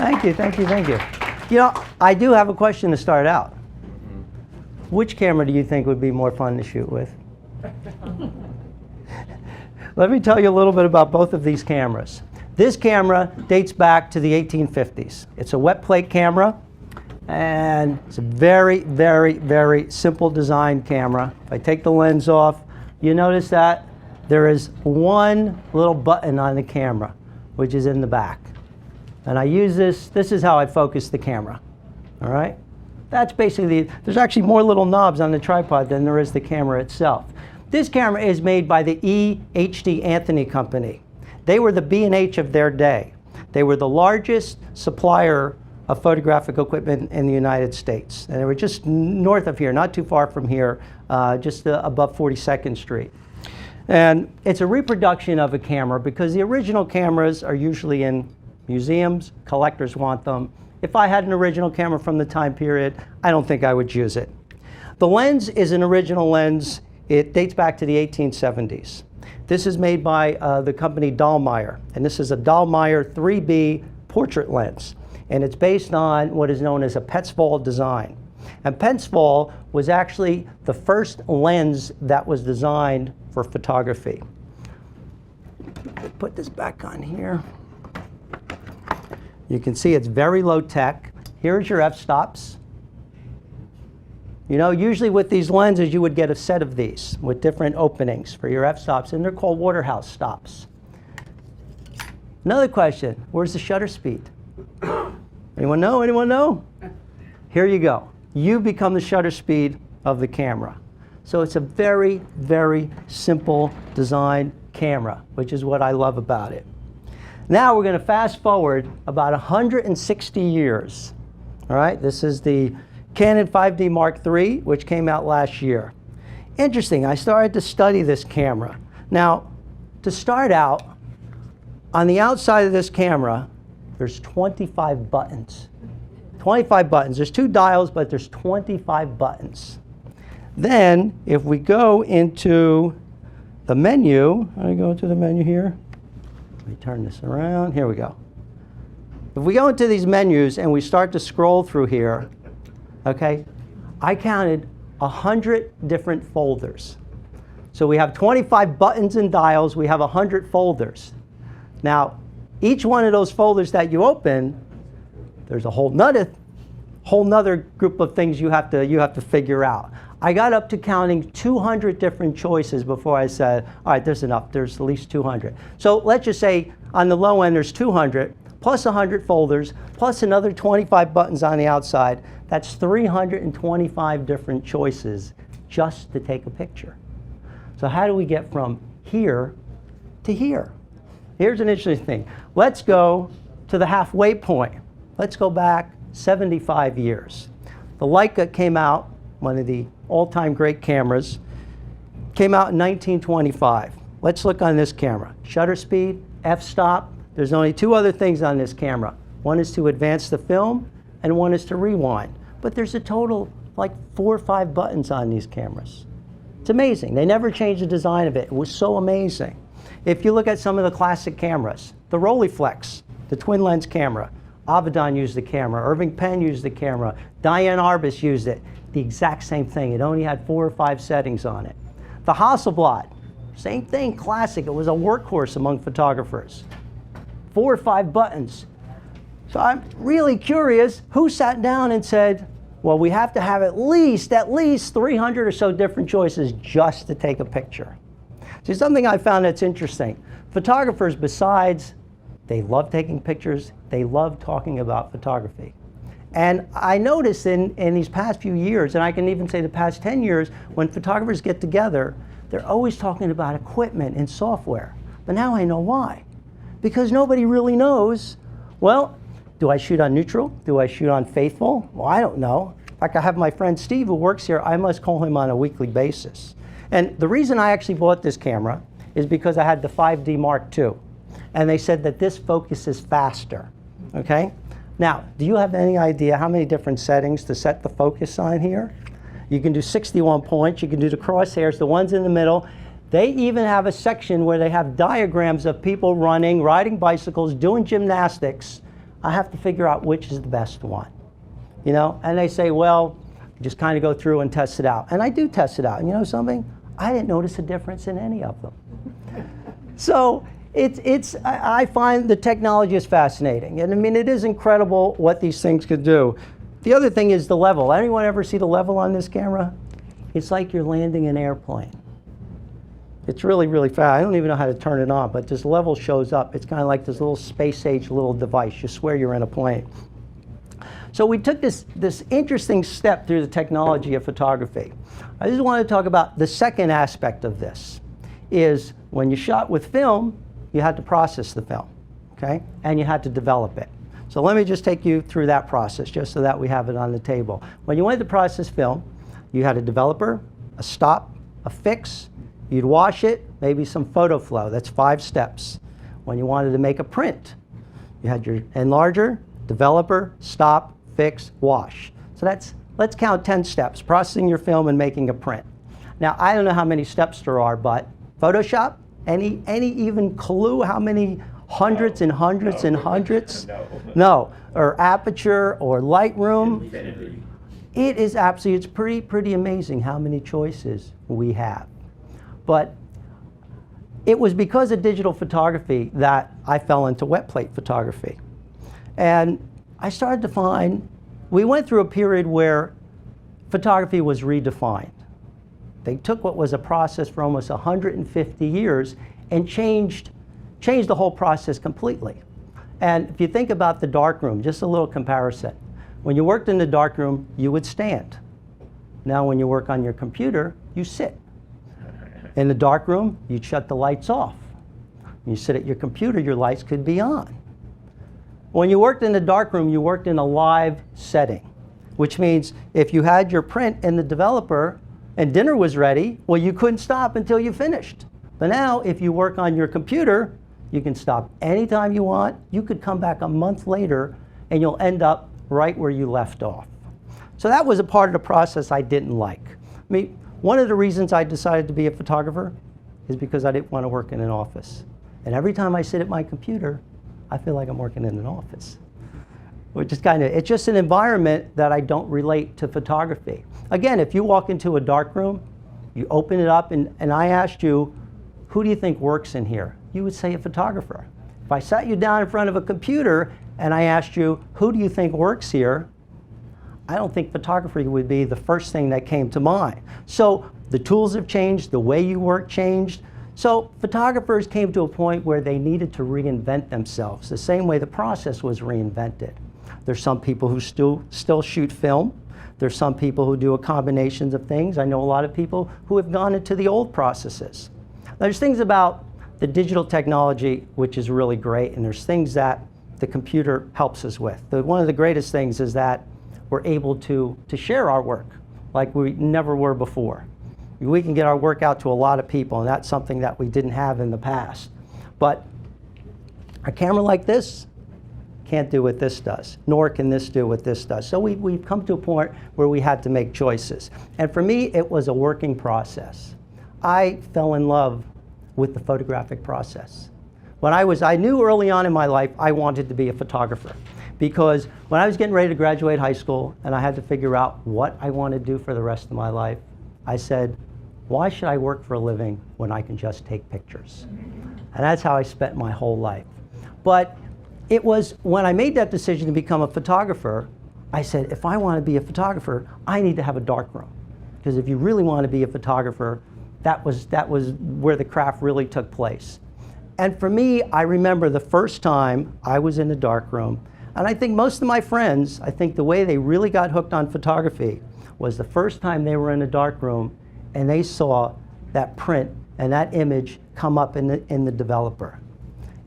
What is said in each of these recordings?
Thank you, thank you, thank you. You know, I do have a question to start out. Which camera do you think would be more fun to shoot with? Let me tell you a little bit about both of these cameras. This camera dates back to the 1850s. It's a wet plate camera, and it's a very, very, very simple design camera. If I take the lens off, you notice that there is one little button on the camera, which is in the back. And I use this is how I focus the camera, all right? That's basically, there's actually more little knobs on the tripod than there is the camera itself. This camera is made by the E.H.D. Anthony Company. They were the B&H of their day. They were the largest supplier of photographic equipment in the United States. And they were just north of here, not too far from here, just above 42nd Street. And it's a reproduction of a camera because the original cameras are usually in museums, collectors want them. If I had an original camera from the time period, I don't think I would use it. The lens is an original lens. It dates back to the 1870s. This is made by the company Dallmeyer, and this is a Dallmeyer 3B portrait lens. And it's based on what is known as a Petzval design. And Petzval was actually the first lens that was designed for photography. Put this back on here. You can see it's very low tech. Here's your f-stops. You know, usually with these lenses, you would get a set of these with different openings for your f-stops, and they're called Waterhouse stops. Another question, where's the shutter speed? Anyone know? Anyone know? Here you go. You become the shutter speed of the camera. So it's a very, very simple design camera, which is what I love about it. Now we're going to fast forward about 160 years. All right, this is the Canon 5D Mark III, which came out last year. Interesting, I started to study this camera. Now, to start out, on the outside of this camera, there's 25 buttons. 25 buttons. There's 2 dials, but there's 25 buttons. Then, if we go into the menu, I go into the menu here. Let me turn this around. Here we go. If we go into these menus and we start to scroll through here, okay, I counted 100 different folders. So we have 25 buttons and dials. We have 100 folders. Now, each one of those folders that you open, there's a whole nother group of things you have to figure out. I got up to counting 200 different choices before I said, all right, there's enough. There's at least 200. So let's just say on the low end there's 200, plus 100 folders, plus another 25 buttons on the outside. That's 325 different choices just to take a picture. So how do we get from here to here? Here's an interesting thing. Let's go to the halfway point. Let's go back 75 years. The Leica came out, one of the all-time great cameras, came out in 1925. Let's look on this camera. Shutter speed, f-stop. There's only 2 other things on this camera. One is to advance the film, and one is to rewind. But there's a total like 4 or 5 buttons on these cameras. It's amazing. They never changed the design of it. It was so amazing. If you look at some of the classic cameras, the Rolleiflex, the twin lens camera, Avedon used the camera, Irving Penn used the camera, Diane Arbus used it. The exact same thing. It only had 4 or 5 settings on it. The Hasselblad, same thing, classic. It was a workhorse among photographers. 4 or 5 buttons. So I'm really curious, who sat down and said, well, we have to have at least 300 or so different choices just to take a picture. See, something I found that's interesting. Photographers, besides they love taking pictures, they love talking about photography. And I noticed in these past few years, and I can even say the past 10 years, when photographers get together, they're always talking about equipment and software. But now I know why. Because nobody really knows, well, do I shoot on neutral? Do I shoot on faithful? Well, I don't know. In fact, I have my friend Steve who works here. I must call him on a weekly basis. And the reason I actually bought this camera is because I had the 5D Mark II. And they said that this focuses faster, okay? Now, do you have any idea how many different settings to set the focus on here? You can do 61 points, you can do the crosshairs, the ones in the middle. They even have a section where they have diagrams of people running, riding bicycles, doing gymnastics I have to figure out which is the best one. You know, and they say, well, just kind of go through and test it out. And I do test it out. And you know something? I didn't notice a difference in any of them. So I find the technology is fascinating. And I mean, it is incredible what these things could do. The other thing is the level. Anyone ever see the level on this camera? It's like you're landing an airplane. It's really, really fast. I don't even know how to turn it on, but this level shows up. It's kind of like this little space-age little device. You swear you're in a plane. So we took this interesting step through the technology of photography. I just want to talk about the second aspect of this, is when you shot with film, you had to process the film, okay? And you had to develop it. So let me just take you through that process, just so that we have it on the table. When you wanted to process film, you had a developer, a stop, a fix, you'd wash it, maybe some photo flow. That's 5 steps. When you wanted to make a print, you had your enlarger, developer, stop, fix, wash. So let's count 10 steps, processing your film and making a print. Now, I don't know how many steps there are, but Photoshop, any even clue how many hundreds and hundreds and hundreds? No. Or Aperture or Lightroom. Infinity. It is absolutely, it's pretty amazing how many choices we have. But it was because of digital photography that I fell into wet plate photography. And I started to find, we went through a period where photography was redefined. They took what was a process for almost 150 years and changed the whole process completely. And if you think about the darkroom, just a little comparison. When you worked in the darkroom, you would stand. Now when you work on your computer, you sit. In the darkroom, you'd shut the lights off. When you sit at your computer, your lights could be on. When you worked in the darkroom, you worked in a live setting, which means if you had your print in the developer and dinner was ready, well, you couldn't stop until you finished. But now, if you work on your computer, you can stop anytime you want. You could come back a month later, and you'll end up right where you left off. So that was a part of the process I didn't like. I mean, one of the reasons I decided to be a photographer is because I didn't want to work in an office. And every time I sit at my computer, I feel like I'm working in an office. Which is it's just an environment that I don't relate to photography. Again, if you walk into a dark room, you open it up, and I asked you, who do you think works in here? You would say a photographer. If I sat you down in front of a computer and I asked you, who do you think works here? I don't think photography would be the first thing that came to mind. So the tools have changed, the way you work changed. So photographers came to a point where they needed to reinvent themselves, the same way the process was reinvented. There's some people who still shoot film. There's some people who do a combination of things. I know a lot of people who have gone into the old processes. There's things about the digital technology which is really great, and there's things that the computer helps us with. One of the greatest things is that we're able to share our work like we never were before. We can get our work out to a lot of people, and that's something that we didn't have in the past. But a camera like this can't do what this does, nor can this do what this does. So we've come to a point where we had to make choices. And for me, it was a working process. I fell in love with the photographic process. I knew early on in my life I wanted to be a photographer, because when I was getting ready to graduate high school and I had to figure out what I want to do for the rest of my life, I said, why should I work for a living when I can just take pictures? And that's how I spent my whole life. But it was when I made that decision to become a photographer, I said, if I want to be a photographer, I need to have a darkroom. Because if you really want to be a photographer, that was where the craft really took place. And for me, I remember the first time I was in a darkroom, and I think most of my friends, I think the way they really got hooked on photography was the first time they were in a darkroom and they saw that print and that image come up in the developer.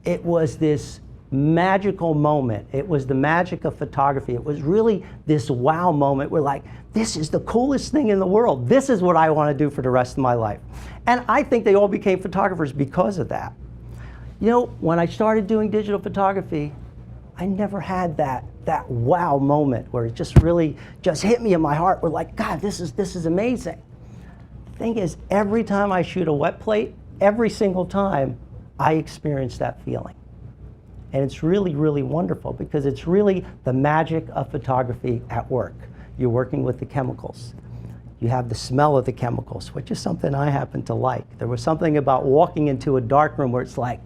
It was this magical moment. It was the magic of photography. It was really this wow moment. We're like, this is the coolest thing in the world. This is what I want to do for the rest of my life. And I think they all became photographers because of that. You know, when I started doing digital photography, I never had that wow moment where it just really just hit me in my heart. We're like, God, this is amazing. The thing is, every time I shoot a wet plate, every single time, I experience that feeling. And it's really, really wonderful because it's really the magic of photography at work. You're working with the chemicals. You have the smell of the chemicals, which is something I happen to like. There was something about walking into a dark room where it's like,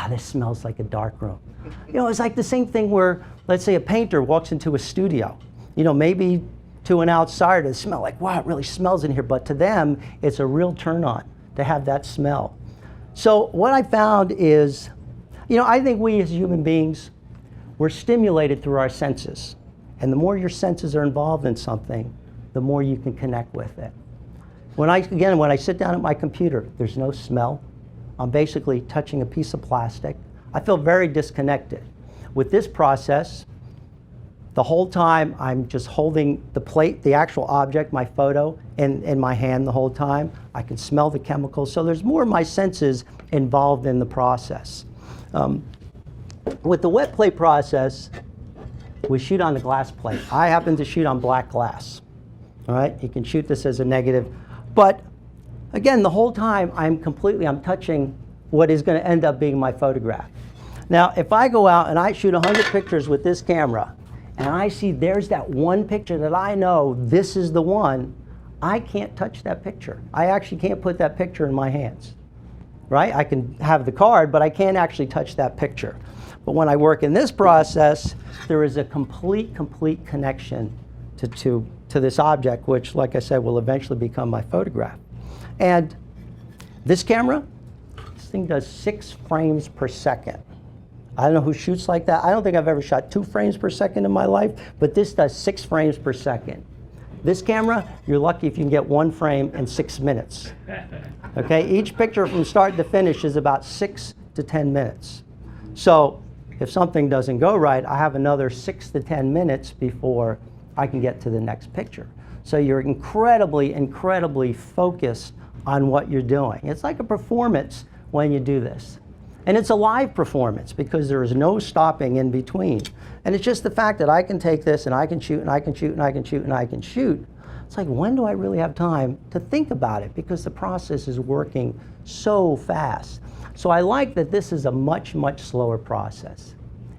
this smells like a dark room. You know, it's like the same thing where, let's say a painter walks into a studio. You know, maybe to an outsider, they smell like, wow, it really smells in here. But to them, it's a real turn on to have that smell. So what I found is, you know, I think we as human beings, we're stimulated through our senses. And the more your senses are involved in something, the more you can connect with it. When I sit down at my computer, there's no smell. I'm basically touching a piece of plastic. I feel very disconnected. With this process, the whole time I'm just holding the plate, the actual object, my photo, in my hand the whole time. I can smell the chemicals. So there's more of my senses involved in the process. With the wet plate process, we shoot on the glass plate. I happen to shoot on black glass. All right, you can shoot this as a negative. But again, the whole time I'm touching what is going to end up being my photograph. Now, if I go out and I shoot 100 pictures with this camera, and I see there's that one picture that I know this is the one, I can't touch that picture. I actually can't put that picture in my hands. Right? I can have the card, but I can't actually touch that picture. But when I work in this process, there is a complete connection to this object, which, like I said, will eventually become my photograph. And this camera, this thing does 6 frames per second. I don't know who shoots like that. I don't think I've ever shot 2 frames per second in my life, but this does 6 frames per second. This camera, you're lucky if you can get 1 frame in 6 minutes. Okay, each picture from start to finish is about 6 to 10 minutes. So if something doesn't go right, I have another 6 to 10 minutes before I can get to the next picture. So you're incredibly focused on what you're doing. It's like a performance when you do this. And it's a live performance because there is no stopping in between. And it's just the fact that I can take this and I can shoot and I can shoot and I can shoot and I can shoot. It's like, when do I really have time to think about it? Because the process is working so fast. So I like that this is a much slower process.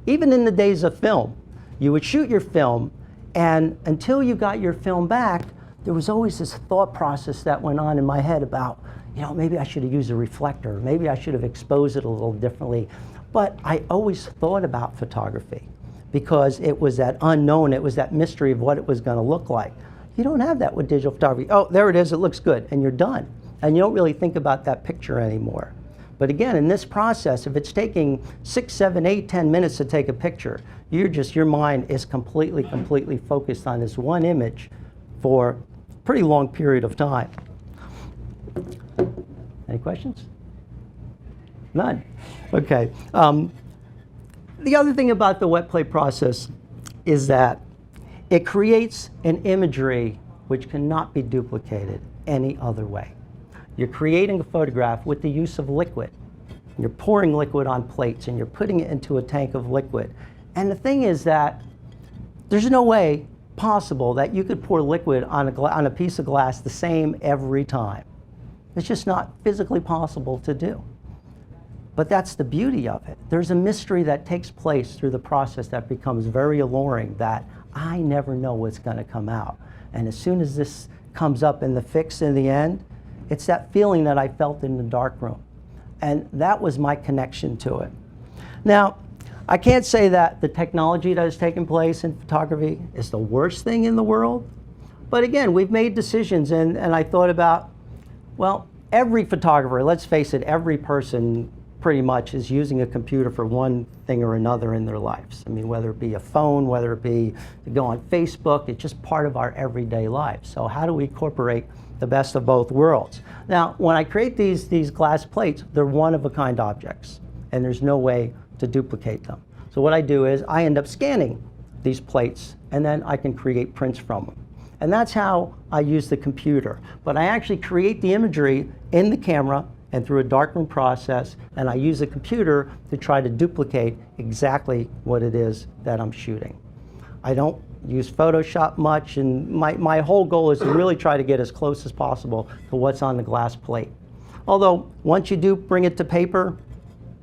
Even in the days of film, you would shoot your film, and until you got your film back, there was always this thought process that went on in my head about, you know, maybe I should have used a reflector, maybe I should have exposed it a little differently. But I always thought about photography because it was that unknown, it was that mystery of what it was going to look like. You don't have that with digital photography. Oh, there it is, it looks good, and you're done. And you don't really think about that picture anymore. But again, in this process, if it's taking 6, 7, 8, 10 minutes to take a picture, your mind is completely focused on this one image for a pretty long period of time. Any questions? None. Okay. The other thing about the wet plate process is that it creates an imagery which cannot be duplicated any other way. You're creating a photograph with the use of liquid. You're pouring liquid on plates and you're putting it into a tank of liquid. And the thing is that there's no way possible that you could pour liquid on a piece of glass the same every time. It's just not physically possible to do. But that's the beauty of it. There's a mystery that takes place through the process that becomes very alluring, that I never know what's going to come out. And as soon as this comes up in the fix in the end, it's that feeling that I felt in the darkroom. And that was my connection to it. Now, I can't say that the technology that has taken place in photography is the worst thing in the world. But again, we've made decisions, and I thought about, well, every photographer, let's face it, every person pretty much is using a computer for one thing or another in their lives. I mean, whether it be a phone, whether it be to go on Facebook, it's just part of our everyday lives. So how do we incorporate the best of both worlds? Now, when I create these glass plates, they're one-of-a-kind objects, and there's no way to duplicate them. So what I do is I end up scanning these plates, and then I can create prints from them. And that's how I use the computer. But I actually create the imagery in the camera and through a darkroom process, and I use a computer to try to duplicate exactly what it is that I'm shooting. I don't use Photoshop much, and my whole goal is to really try to get as close as possible to what's on the glass plate. Although, once you do bring it to paper,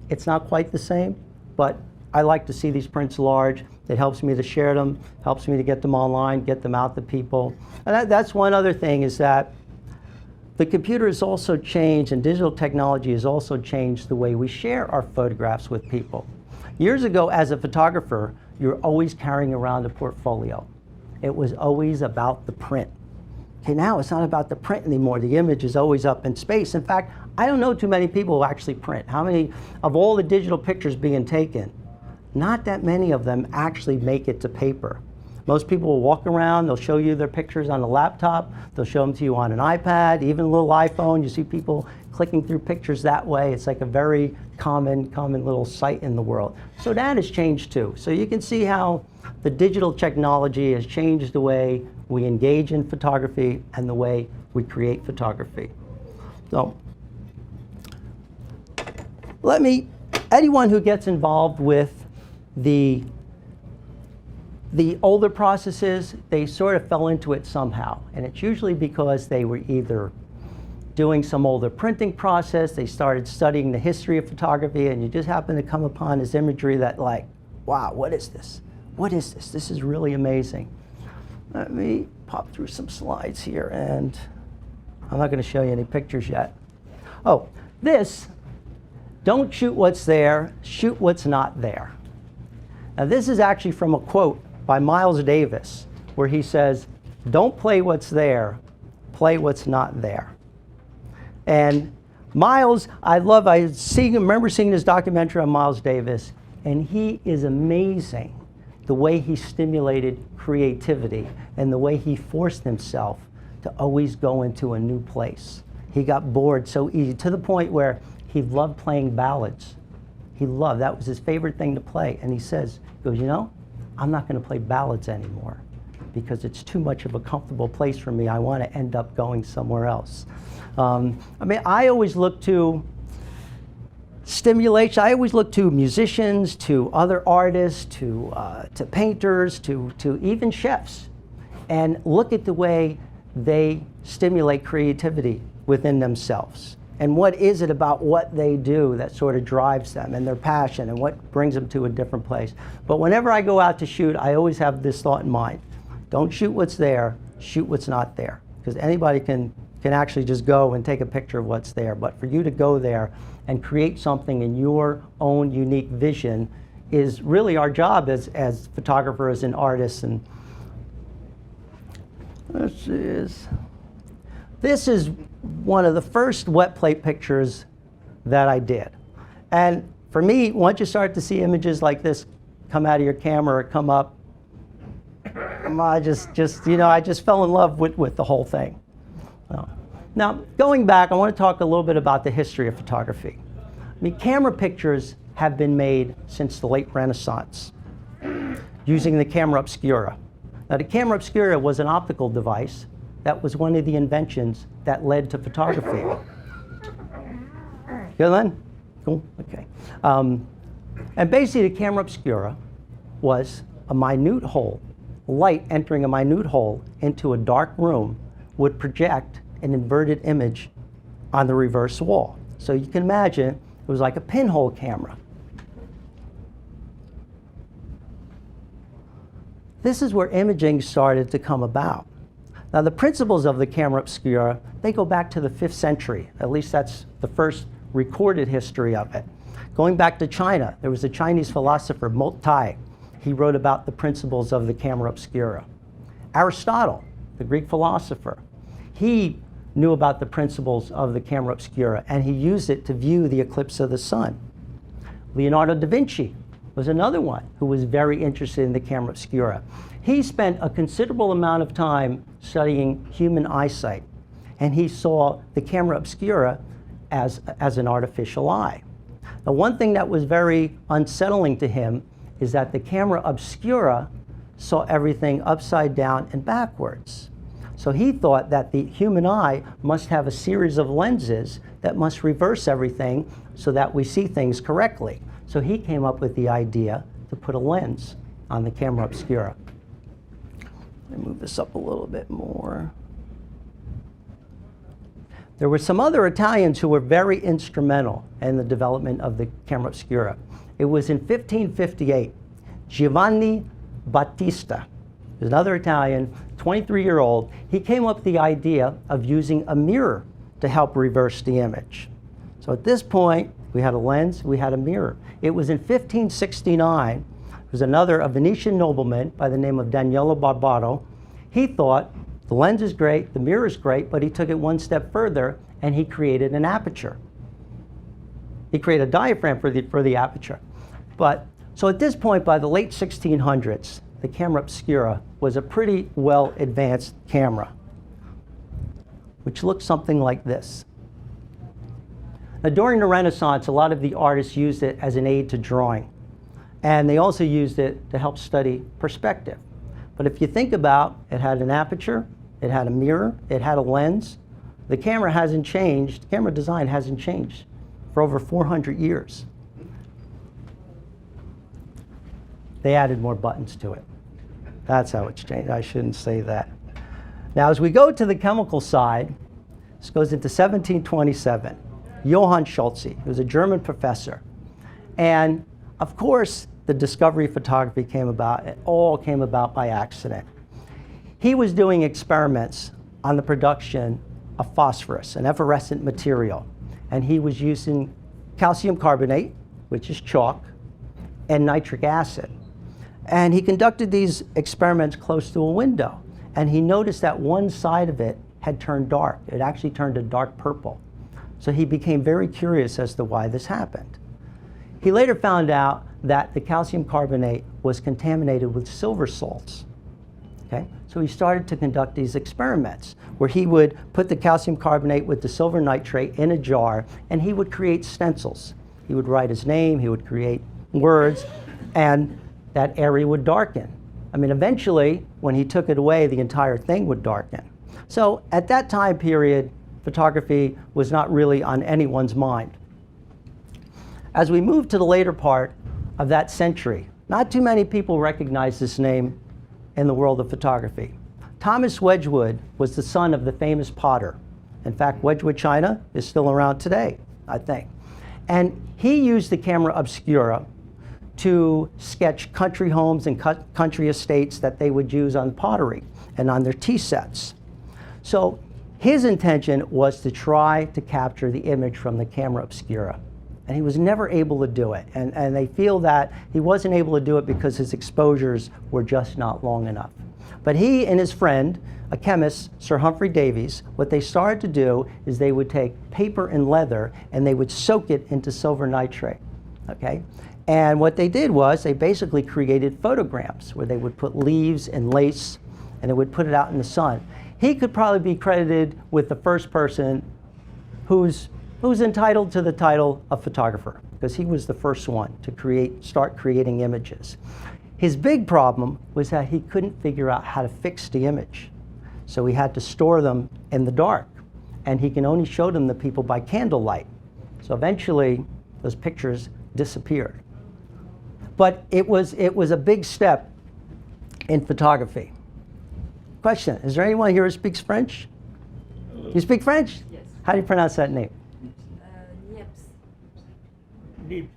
it's not quite the same, but I like to see these prints large. It helps me to share them, helps me to get them online, get them out to people. And that's one other thing, is that the computer has also changed, and digital technology has also changed the way we share our photographs with people. Years ago, as a photographer, you're always carrying around a portfolio. It was always about the print. Okay, now it's not about the print anymore. The image is always up in space. In fact, I don't know too many people who actually print. How many of all the digital pictures being taken, not that many of them actually make it to paper. Most people will walk around, they'll show you their pictures on a laptop, they'll show them to you on an iPad, even a little iPhone. You see people clicking through pictures that way. It's like a very common little sight in the world. So that has changed too. So you can see how the digital technology has changed the way we engage in photography and the way we create photography. So anyone who gets involved with the older processes, they sort of fell into it somehow. And it's usually because they were either doing some older printing process, they started studying the history of photography, and you just happen to come upon this imagery that, like, wow, what is this? What is this? This is really amazing. Let me pop through some slides here, and I'm not going to show you any pictures yet. Oh, this, don't shoot what's there, shoot what's not there. Now this is actually from a quote by Miles Davis, where he says, don't play what's there, play what's not there. And Miles, remember seeing this documentary on Miles Davis, and he is amazing the way he stimulated creativity and the way he forced himself to always go into a new place. He got bored so easy, to the point where he loved playing ballads. That was his favorite thing to play. And he goes, you know, I'm not going to play ballads anymore because it's too much of a comfortable place for me. I want to end up going somewhere else. I always look to stimulation. I always look to musicians, to other artists, to painters, to even chefs, and look at the way they stimulate creativity within themselves. And what is it about what they do that sort of drives them, and their passion, and what brings them to a different place. But whenever I go out to shoot, I always have this thought in mind. Don't shoot what's there, shoot what's not there. Because anybody can actually just go and take a picture of what's there. But for you to go there and create something in your own unique vision is really our job as photographers and artists. And this is one of the first wet plate pictures that I did. And for me, once you start to see images like this come out of your camera or come up, I just fell in love with the whole thing. Now, going back, I want to talk a little bit about the history of photography. Camera pictures have been made since the late Renaissance using the camera obscura. Now, the camera obscura was an optical device that was one of the inventions that led to photography. Good, Len? Cool, okay. And basically the camera obscura was a minute hole. Light entering a minute hole into a dark room would project an inverted image on the reverse wall. So you can imagine it was like a pinhole camera. This is where imaging started to come about. Now, the principles of the camera obscura, they go back to the 5th century. At least that's the first recorded history of it. Going back to China, there was a Chinese philosopher, Mo Tai. He wrote about the principles of the camera obscura. Aristotle, the Greek philosopher, he knew about the principles of the camera obscura, and he used it to view the eclipse of the sun. Leonardo da Vinci was another one who was very interested in the camera obscura. He spent a considerable amount of time studying human eyesight, and he saw the camera obscura as an artificial eye. Now, one thing that was very unsettling to him is that the camera obscura saw everything upside down and backwards. So he thought that the human eye must have a series of lenses that must reverse everything so that we see things correctly. So he came up with the idea to put a lens on the camera obscura. Let me move this up a little bit more. There were some other Italians who were very instrumental in the development of the camera obscura. It was in 1558, Giovanni Battista, another Italian, 23-year-old, he came up with the idea of using a mirror to help reverse the image. So at this point, we had a lens, we had a mirror. It was in 1569, there was a Venetian nobleman by the name of Daniele Barbaro. He thought, the lens is great, the mirror is great, but he took it one step further and he created an aperture. He created a diaphragm for the aperture. So at this point, by the late 1600s, the camera obscura was a pretty well advanced camera, which looked something like this. Now, during the Renaissance, a lot of the artists used it as an aid to drawing, and they also used it to help study perspective. But if you think about it, it had an aperture, it had a mirror, it had a lens. The camera hasn't changed, camera design hasn't changed for over 400 years. They added more buttons to it. That's how it's changed. I shouldn't say that. Now, as we go to the chemical side, this goes into 1727. Johann Schulze, who was a German professor. And of course, the discovery of photography came about. It all came about by accident. He was doing experiments on the production of phosphorus, an effervescent material. And he was using calcium carbonate, which is chalk, and nitric acid. And he conducted these experiments close to a window. And he noticed that one side of it had turned dark. It actually turned a dark purple. So he became very curious as to why this happened. He later found out that the calcium carbonate was contaminated with silver salts. Okay? So he started to conduct these experiments where he would put the calcium carbonate with the silver nitrate in a jar, and he would create stencils. He would write his name, he would create words, and that area would darken. I mean, eventually, when he took it away, the entire thing would darken. So at that time period, photography was not really on anyone's mind. As we move to the later part of that century, not too many people recognize this name in the world of photography. Thomas Wedgwood was the son of the famous potter. In fact, Wedgwood, China is still around today, I think. And he used the camera obscura to sketch country homes and country estates that they would use on pottery and on their tea sets. So his intention was to try to capture the image from the camera obscura. And he was never able to do it. And they feel that he wasn't able to do it because his exposures were just not long enough. But he and his friend, a chemist, Sir Humphrey Davies, what they started to do is they would take paper and leather and they would soak it into silver nitrate. Okay? And what they did was they basically created photograms where they would put leaves and lace and they would put it out in the sun. He could probably be credited with the first person who's entitled to the title of photographer, because he was the first one to start creating images. His big problem was that he couldn't figure out how to fix the image. So he had to store them in the dark, and he can only show them to people by candlelight. So eventually, those pictures disappeared. But it was a big step in photography. Question, is there anyone here who speaks French? You speak French? Yes. How do you pronounce that name? Niepce.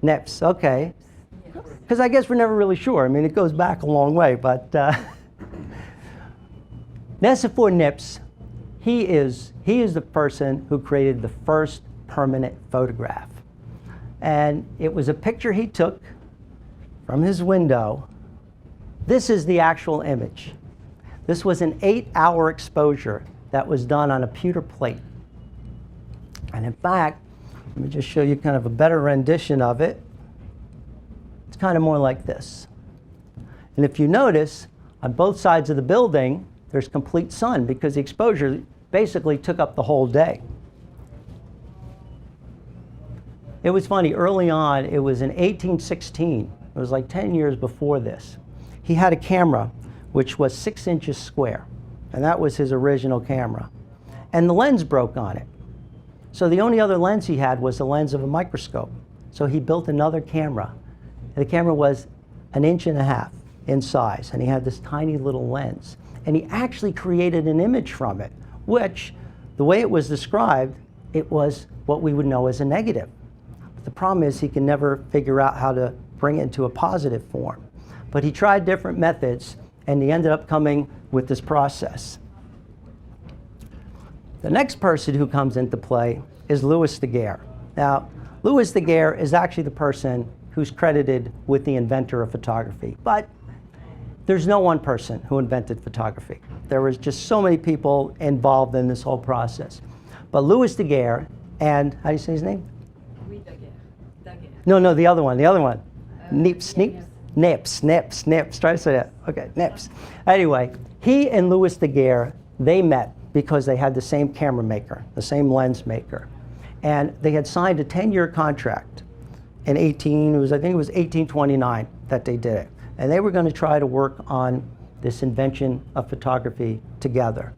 Niepce, okay. Because I guess we're never really sure. I mean, it goes back a long way, but Nicéphore Niepce, he is the person who created the first permanent photograph. And it was a picture he took from his window. This is the actual image. This was an 8-hour exposure that was done on a pewter plate. And in fact, let me just show you kind of a better rendition of it. It's kind of more like this. And if you notice, on both sides of the building, there's complete sun because the exposure basically took up the whole day. It was funny, early on, it was in 1816. It was like 10 years before this. He had a camera which was 6 inches square, and that was his original camera. And the lens broke on it. So the only other lens he had was the lens of a microscope. So he built another camera. The camera was 1.5 inches in size, and he had this tiny little lens. and he actually created an image from it, which, the way it was described, it was what we would know as a negative. But the problem is he can never figure out how to bring it into a positive form. But he tried different methods, and he ended up coming with this process. The next person who comes into play is Louis Daguerre. Now, Louis Daguerre is actually the person who's credited with the inventor of photography. But there's no one person who invented photography. There was just so many people involved in this whole process. But Louis Daguerre and, how do you say his name? Oui, Daguerre. No, the other one. Nips. Try to say that. Okay, Nips. Anyway, he and Louis Daguerre, they met because they had the same camera maker, the same lens maker. And they had signed a 10-year contract in I think it was 1829 that they did it. And they were going to try to work on this invention of photography together.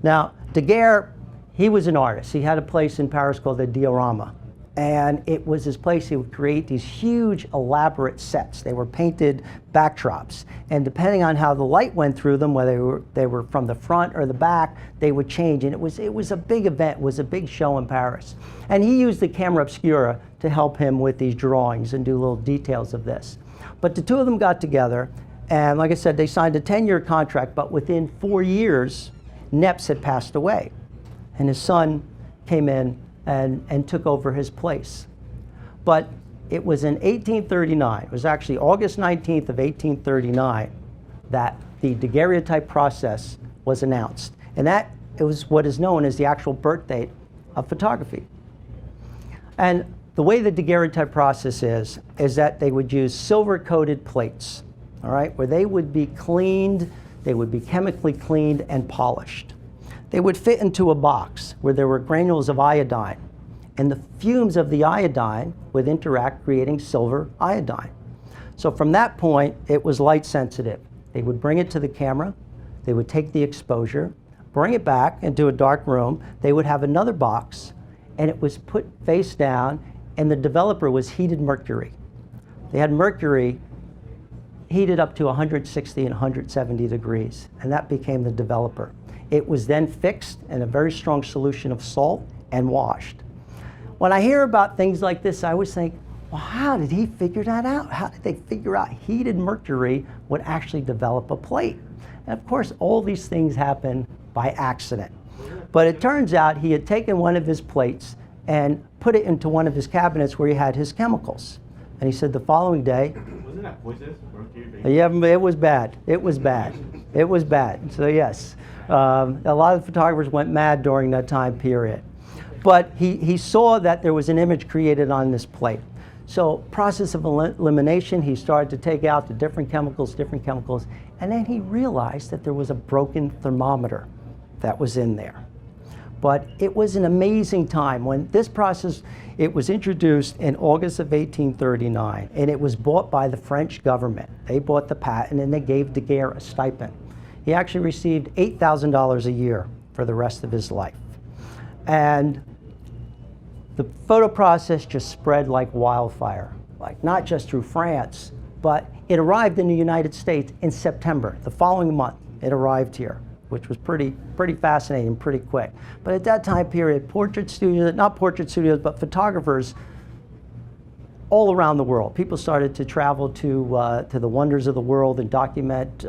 Now, Daguerre, he was an artist. He had a place in Paris called the Diorama. And it was his place. He would create these huge, elaborate sets. They were painted backdrops. And depending on how the light went through them, whether they were from the front or the back, they would change. And it was a big event. It was a big show in Paris. And he used the camera obscura to help him with these drawings and do little details of this. But the two of them got together. And like I said, they signed a 10-year contract. But within 4 years, Nips had passed away. And his son came in and took over his place. But it was in 1839, it was actually August 19th of 1839, that the daguerreotype process was announced. And that it was what is known as the actual birth date of photography. And the way the daguerreotype process is that they would use silver-coated plates, all right, where they would be cleaned, they would be chemically cleaned and polished. They would fit into a box where there were granules of iodine, and the fumes of the iodine would interact, creating silver iodine. So from that point, it was light sensitive. They would bring it to the camera, they would take the exposure, bring it back into a dark room, they would have another box, and it was put face down, and the developer was heated mercury. They had mercury heated up to 160 and 170 degrees, and that became the developer. It was then fixed in a very strong solution of salt and washed. When I hear about things like this, I always think, well, how did he figure that out? How did they figure out heated mercury would actually develop a plate? And of course, all these things happen by accident. But it turns out he had taken one of his plates and put it into one of his cabinets where he had his chemicals. And he said the following day, wasn't that poisonous? Yeah, it was bad. It was bad. It was bad. So yes. A lot of photographers went mad during that time period. But he saw that there was an image created on this plate. So process of elimination, he started to take out the different chemicals, and then he realized that there was a broken thermometer that was in there. But it was an amazing time when this process, it was introduced in August of 1839, and it was bought by the French government. They bought the patent and they gave Daguerre a stipend. He actually received $8,000 a year for the rest of his life. And the photo process just spread like wildfire, like not just through France, but it arrived in the United States in September. The following month, it arrived here, which was pretty fascinating, pretty quick. But at that time period, portrait studios, not portrait studios, but photographers all around the world. People started to travel to the wonders of the world and document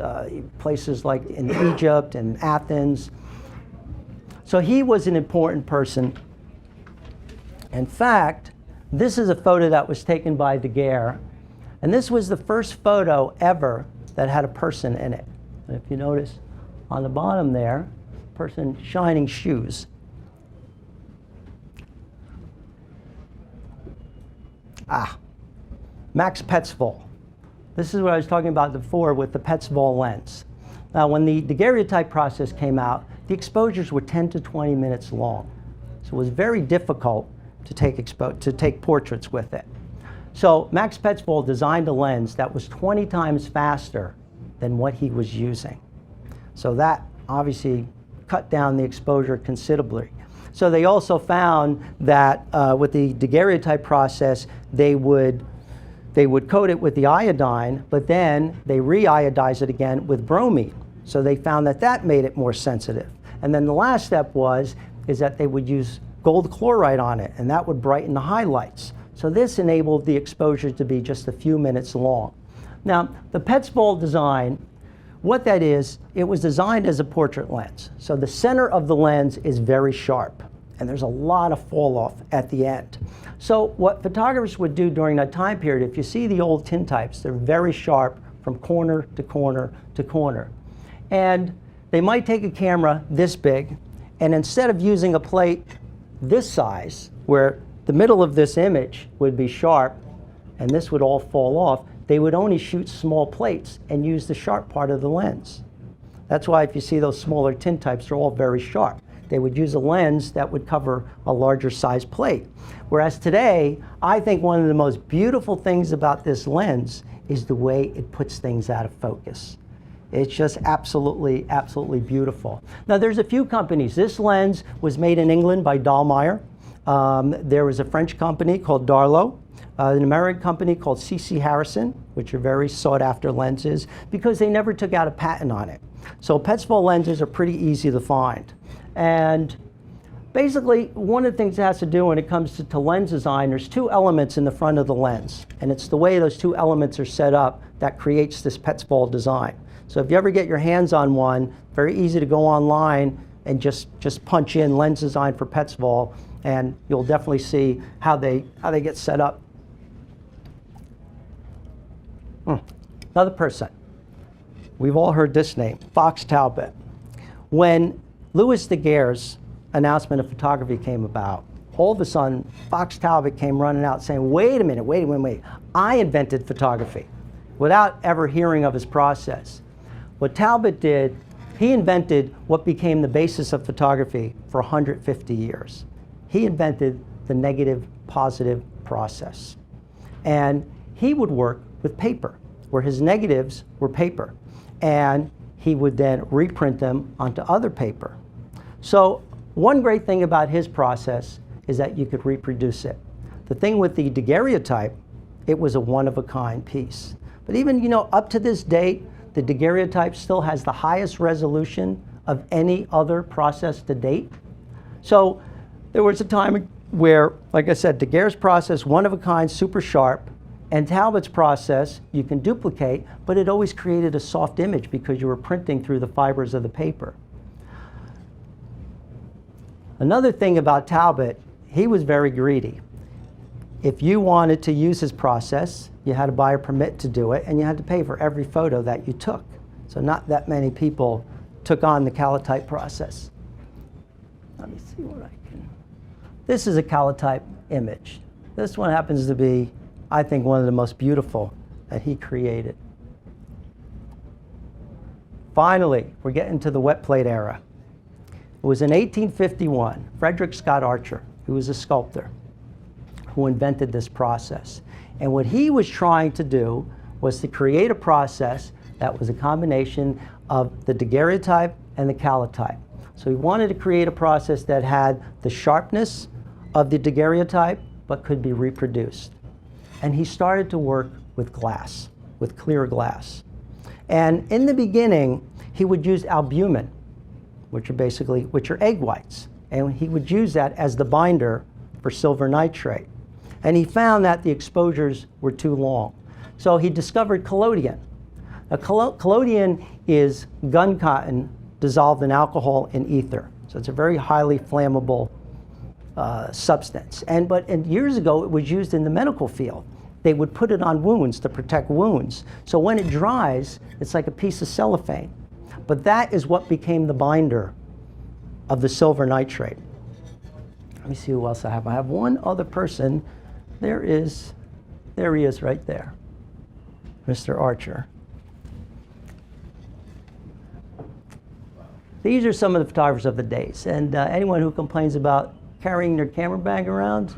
places like in Egypt and Athens. So he was an important person. In fact, this is a photo that was taken by Daguerre, and this was the first photo ever that had a person in it. And if you notice on the bottom there, person shining shoes. Max Petzval. This is what I was talking about before with the Petzval lens. Now, when the daguerreotype process came out, the exposures were 10 to 20 minutes long. So it was very difficult to take portraits with it. So Max Petzval designed a lens that was 20 times faster than what he was using. So that obviously cut down the exposure considerably. So they also found that with the daguerreotype process, they would coat it with the iodine, but then they re-iodize it again with bromine. So they found that that made it more sensitive. And then the last step is that they would use gold chloride on it, and that would brighten the highlights. So this enabled the exposure to be just a few minutes long. Now, the Petzval design, what that is, it was designed as a portrait lens. So the center of the lens is very sharp, and there's a lot of fall off at the end. So what photographers would do during that time period, if you see the old tintypes, they're very sharp from corner to corner to corner. And they might take a camera this big, and instead of using a plate this size, where the middle of this image would be sharp, and this would all fall off, they would only shoot small plates and use the sharp part of the lens. That's why if you see those smaller tintypes, they're all very sharp. They would use a lens that would cover a larger size plate. Whereas today, I think one of the most beautiful things about this lens is the way it puts things out of focus. It's just absolutely, absolutely beautiful. Now there's a few companies. This lens was made in England by Dallmeyer. There was a French company called Darlo, an American company called C.C. Harrison, which are very sought after lenses because they never took out a patent on it. So Petzval lenses are pretty easy to find. And basically, one of the things it has to do when it comes to lens design, there's two elements in the front of the lens. And it's the way those two elements are set up that creates this Petzval design. So if you ever get your hands on one, very easy to go online and just punch in lens design for Petzval, and you'll definitely see how they get set up. Another person. We've all heard this name, Fox Talbot. When Louis Daguerre's announcement of photography came about, all of a sudden, Fox Talbot came running out saying, wait a minute, I invented photography, without ever hearing of his process. What Talbot did, he invented what became the basis of photography for 150 years. He invented the negative positive process. And he would work with paper, where his negatives were paper. And he would then reprint them onto other paper. So one great thing about his process is that you could reproduce it. The thing with the daguerreotype, it was a one-of-a-kind piece. But even, up to this date, the daguerreotype still has the highest resolution of any other process to date. So there was a time where, like I said, Daguerre's process, one-of-a-kind, super sharp, and Talbot's process, you can duplicate, but it always created a soft image because you were printing through the fibers of the paper. Another thing about Talbot, he was very greedy. If you wanted to use his process, you had to buy a permit to do it, and you had to pay for every photo that you took. So not that many people took on the Calotype process. Let me see what I can... This is a Calotype image. This one happens to be, I think, one of the most beautiful that he created. Finally, we're getting to the wet plate era. It was in 1851, Frederick Scott Archer, who was a sculptor, who invented this process. And what he was trying to do was to create a process that was a combination of the daguerreotype and the Calotype. So he wanted to create a process that had the sharpness of the daguerreotype, but could be reproduced. And he started to work with glass, with clear glass. And in the beginning, he would use albumin, which are egg whites. And he would use that as the binder for silver nitrate. And he found that the exposures were too long. So he discovered collodion. Now, collodion is gun cotton dissolved in alcohol and ether. So it's a very highly flammable substance. But years ago, it was used in the medical field. They would put it on wounds to protect wounds. So when it dries, it's like a piece of cellophane. But that is what became the binder of the silver nitrate. Let me see who else I have. I have one other person. There he is right there, Mr. Archer. These are some of the photographers of the days. And anyone who complains about carrying their camera bag around,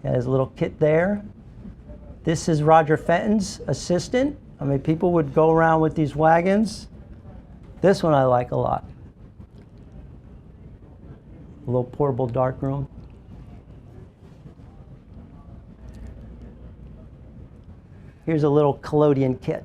there's a little kit there. This is Roger Fenton's assistant. I mean, people would go around with these wagons. This one I like a lot. A little portable darkroom. Here's a little collodion kit.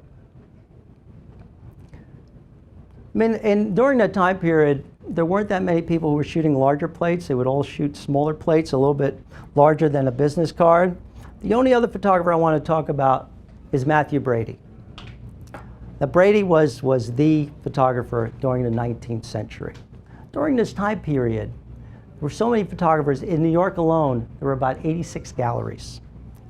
I mean, and during that time period, there weren't that many people who were shooting larger plates. They would all shoot smaller plates, a little bit larger than a business card. The only other photographer I want to talk about is Mathew Brady. Now, Brady was the photographer during the 19th century. During this time period, there were so many photographers. In New York alone, there were about 86 galleries,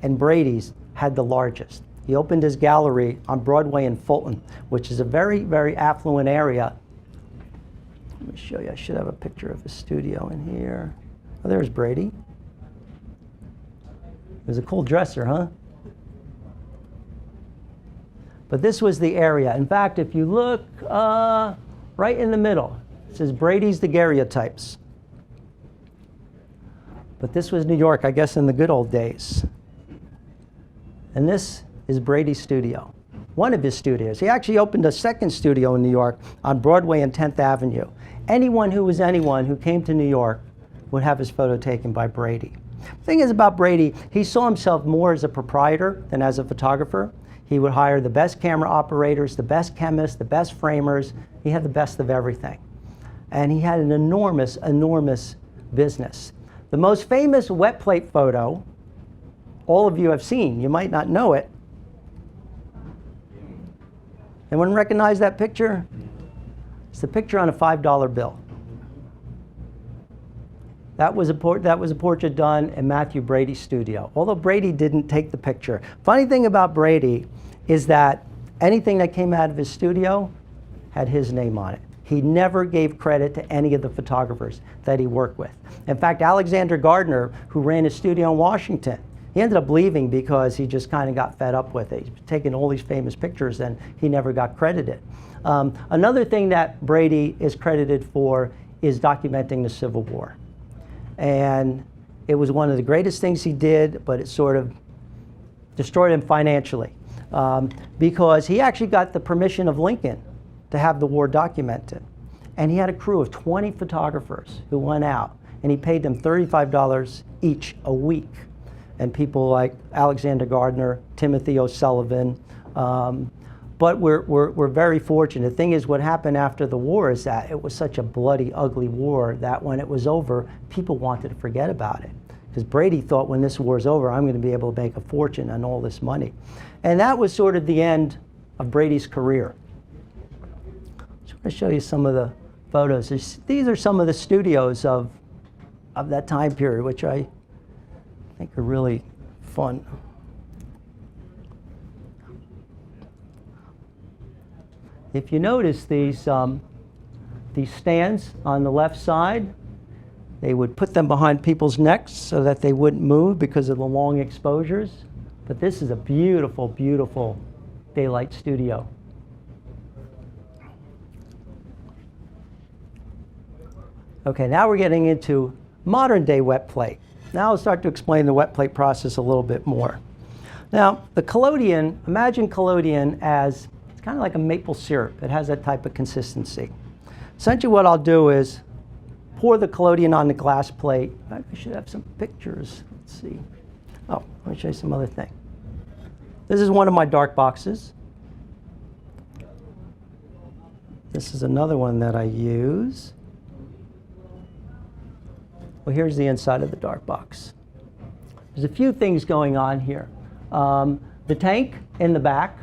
and Brady's had the largest. He opened his gallery on Broadway in Fulton, which is a very, very affluent area. Let me show you. I should have a picture of his studio in here. Oh, there's Brady. He was a cool dresser, huh? But this was the area. In fact, if you look right in the middle, it says Brady's daguerreotypes. But this was New York, I guess, in the good old days. And this is Brady Studio, one of his studios. He actually opened a second studio in New York on Broadway and 10th Avenue. Anyone who came to New York would have his photo taken by Brady. The thing is about Brady, he saw himself more as a proprietor than as a photographer. He would hire the best camera operators, the best chemists, the best framers. He had the best of everything. And he had an enormous, enormous business. The most famous wet plate photo all of you have seen. You might not know it. Anyone recognize that picture? It's the picture on a $5 bill. That was a portrait done in Mathew Brady's studio, although Brady didn't take the picture. Funny thing about Brady is that anything that came out of his studio had his name on it. He never gave credit to any of the photographers that he worked with. In fact, Alexander Gardner, who ran his studio in Washington, he ended up leaving because he just kind of got fed up with it. He's taking all these famous pictures and he never got credited. Another thing that Brady is credited for is documenting the Civil War. And it was one of the greatest things he did, but it sort of destroyed him financially because he actually got the permission of Lincoln to have the war documented. And he had a crew of 20 photographers who went out, and he paid them $35 each a week. And people like Alexander Gardner, Timothy O'Sullivan. But we're very fortunate. The thing is, what happened after the war is that it was such a bloody, ugly war that when it was over, people wanted to forget about it. Because Brady thought, when this war's over, I'm going to be able to make a fortune on all this money. And that was sort of the end of Brady's career. So I'm going to show you some of the photos. These are some of the studios of that time period, which I think are really fun. If you notice these stands on the left side, they would put them behind people's necks so that they wouldn't move because of the long exposures. But this is a beautiful, beautiful daylight studio. Okay, now we're getting into modern day wet plate. Now I'll start to explain the wet plate process a little bit more. Now, the collodion, imagine collodion as, it's kind of like a maple syrup. It has that type of consistency. Essentially what I'll do is pour the collodion on the glass plate. I should have some pictures. Let's see. Oh, let me show you some other thing. This is one of my dark boxes. This is another one that I use. Well, here's the inside of the dark box. There's a few things going on here. The tank in the back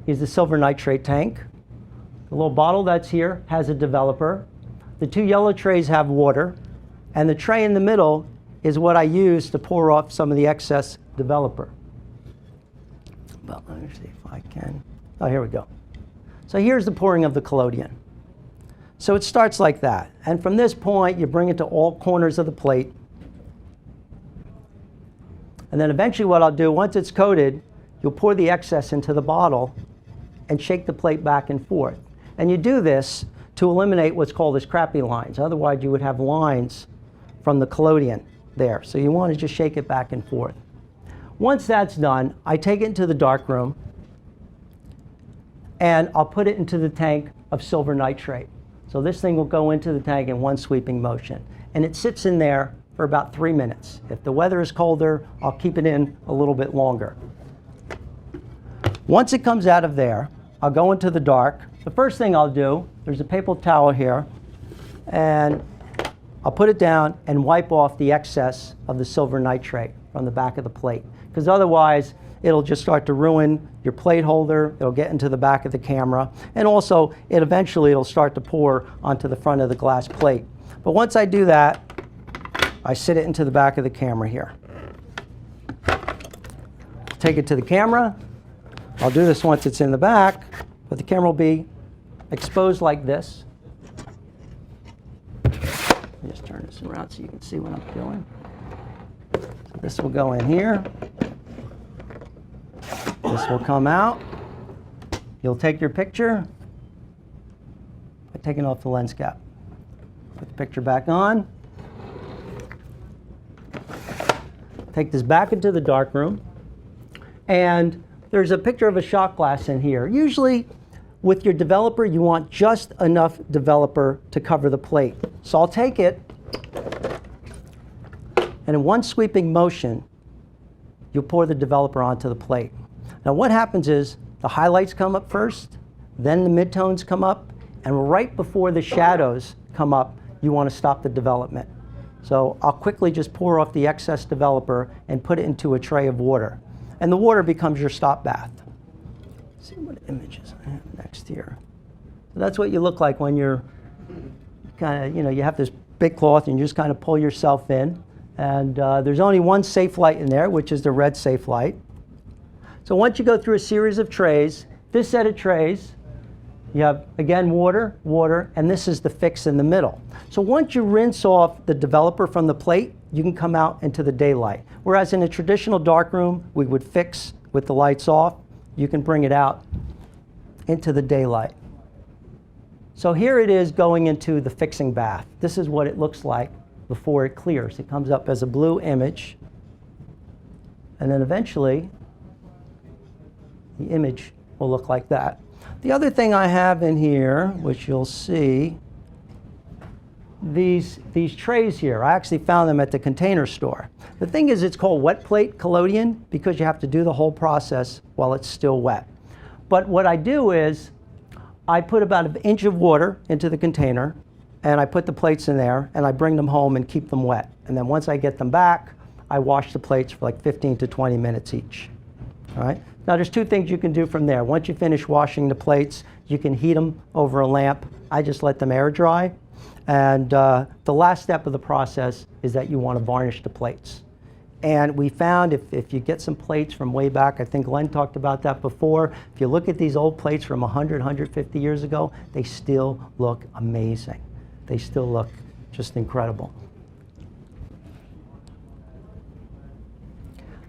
is the silver nitrate tank. The little bottle that's here has a developer. The two yellow trays have water. And the tray in the middle is what I use to pour off some of the excess developer. Well, let me see if I can. Oh, here we go. So here's the pouring of the collodion. So it starts like that. And from this point, you bring it to all corners of the plate. And then eventually what I'll do, once it's coated, you'll pour the excess into the bottle and shake the plate back and forth. And you do this to eliminate what's called as crappy lines. Otherwise, you would have lines from the collodion there. So you want to just shake it back and forth. Once that's done, I take it into the darkroom and I'll put it into the tank of silver nitrate. So this thing will go into the tank in one sweeping motion. And it sits in there for about 3 minutes. If the weather is colder, I'll keep it in a little bit longer. Once it comes out of there, I'll go into the dark. The first thing I'll do, there's a paper towel here, and I'll put it down and wipe off the excess of the silver nitrate from the back of the plate. Because otherwise, it'll just start to ruin your plate holder, it'll get into the back of the camera, and also eventually it'll start to pour onto the front of the glass plate. But once I do that, I sit it into the back of the camera here. Take it to the camera. I'll do this once it's in the back, but the camera will be exposed like this. Just turn this around so you can see what I'm doing. So this will go in here. This will come out. You'll take your picture by taking off the lens cap. Put the picture back on. Take this back into the darkroom. And there's a picture of a shot glass in here. Usually, with your developer, you want just enough developer to cover the plate. So I'll take it, and in one sweeping motion, you'll pour the developer onto the plate. Now what happens is the highlights come up first, then the midtones come up, and right before the shadows come up, you want to stop the development. So I'll quickly just pour off the excess developer and put it into a tray of water. And the water becomes your stop bath. Let's see what images I have next here. So that's what you look like when you're kind of, you have this big cloth and you just kind of pull yourself in. And there's only one safe light in there, which is the red safe light. So once you go through a series of trays, this set of trays, you have, again, water, water, and this is the fix in the middle. So once you rinse off the developer from the plate, you can come out into the daylight. Whereas in a traditional darkroom, we would fix with the lights off. You can bring it out into the daylight. So here it is going into the fixing bath. This is what it looks like before it clears. It comes up as a blue image. And then eventually, the image will look like that. The other thing I have in here, which you'll see, these trays here. I actually found them at the Container Store. The thing is, it's called wet plate collodion because you have to do the whole process while it's still wet. But what I do is I put about an inch of water into the container, and I put the plates in there, and I bring them home and keep them wet. And then once I get them back, I wash the plates for like 15 to 20 minutes each. All right? Now there's two things you can do from there. Once you finish washing the plates, you can heat them over a lamp. I just let them air dry. And the last step of the process is that you want to varnish the plates. And we found if you get some plates from way back, I think Len talked about that before, if you look at these old plates from 100, 150 years ago, they still look amazing. They still look just incredible.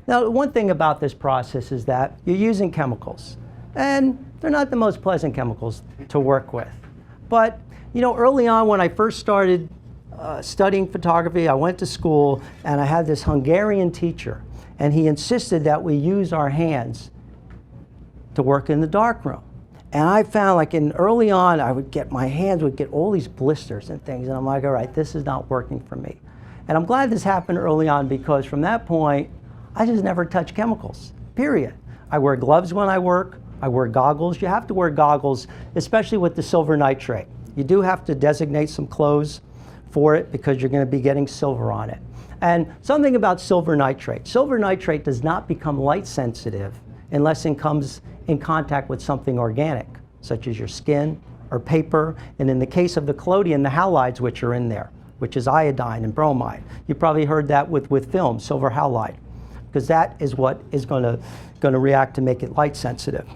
Now, one thing about this process is that you're using chemicals. And they're not the most pleasant chemicals to work with. But early on when I first started studying photography, I went to school and I had this Hungarian teacher, and he insisted that we use our hands to work in the darkroom. And I found early on, my hands would get all these blisters and things, and I'm like, all right, this is not working for me. And I'm glad this happened early on because from that point, I just never touch chemicals, period. I wear gloves when I work, I wear goggles. You have to wear goggles, especially with the silver nitrate. You do have to designate some clothes for it because you're going to be getting silver on it. And something about silver nitrate does not become light sensitive unless it comes in contact with something organic, such as your skin or paper. And in the case of the collodion, the halides which are in there, which is iodine and bromide. You probably heard that with film, silver halide, because that is what is going to react to make it light sensitive.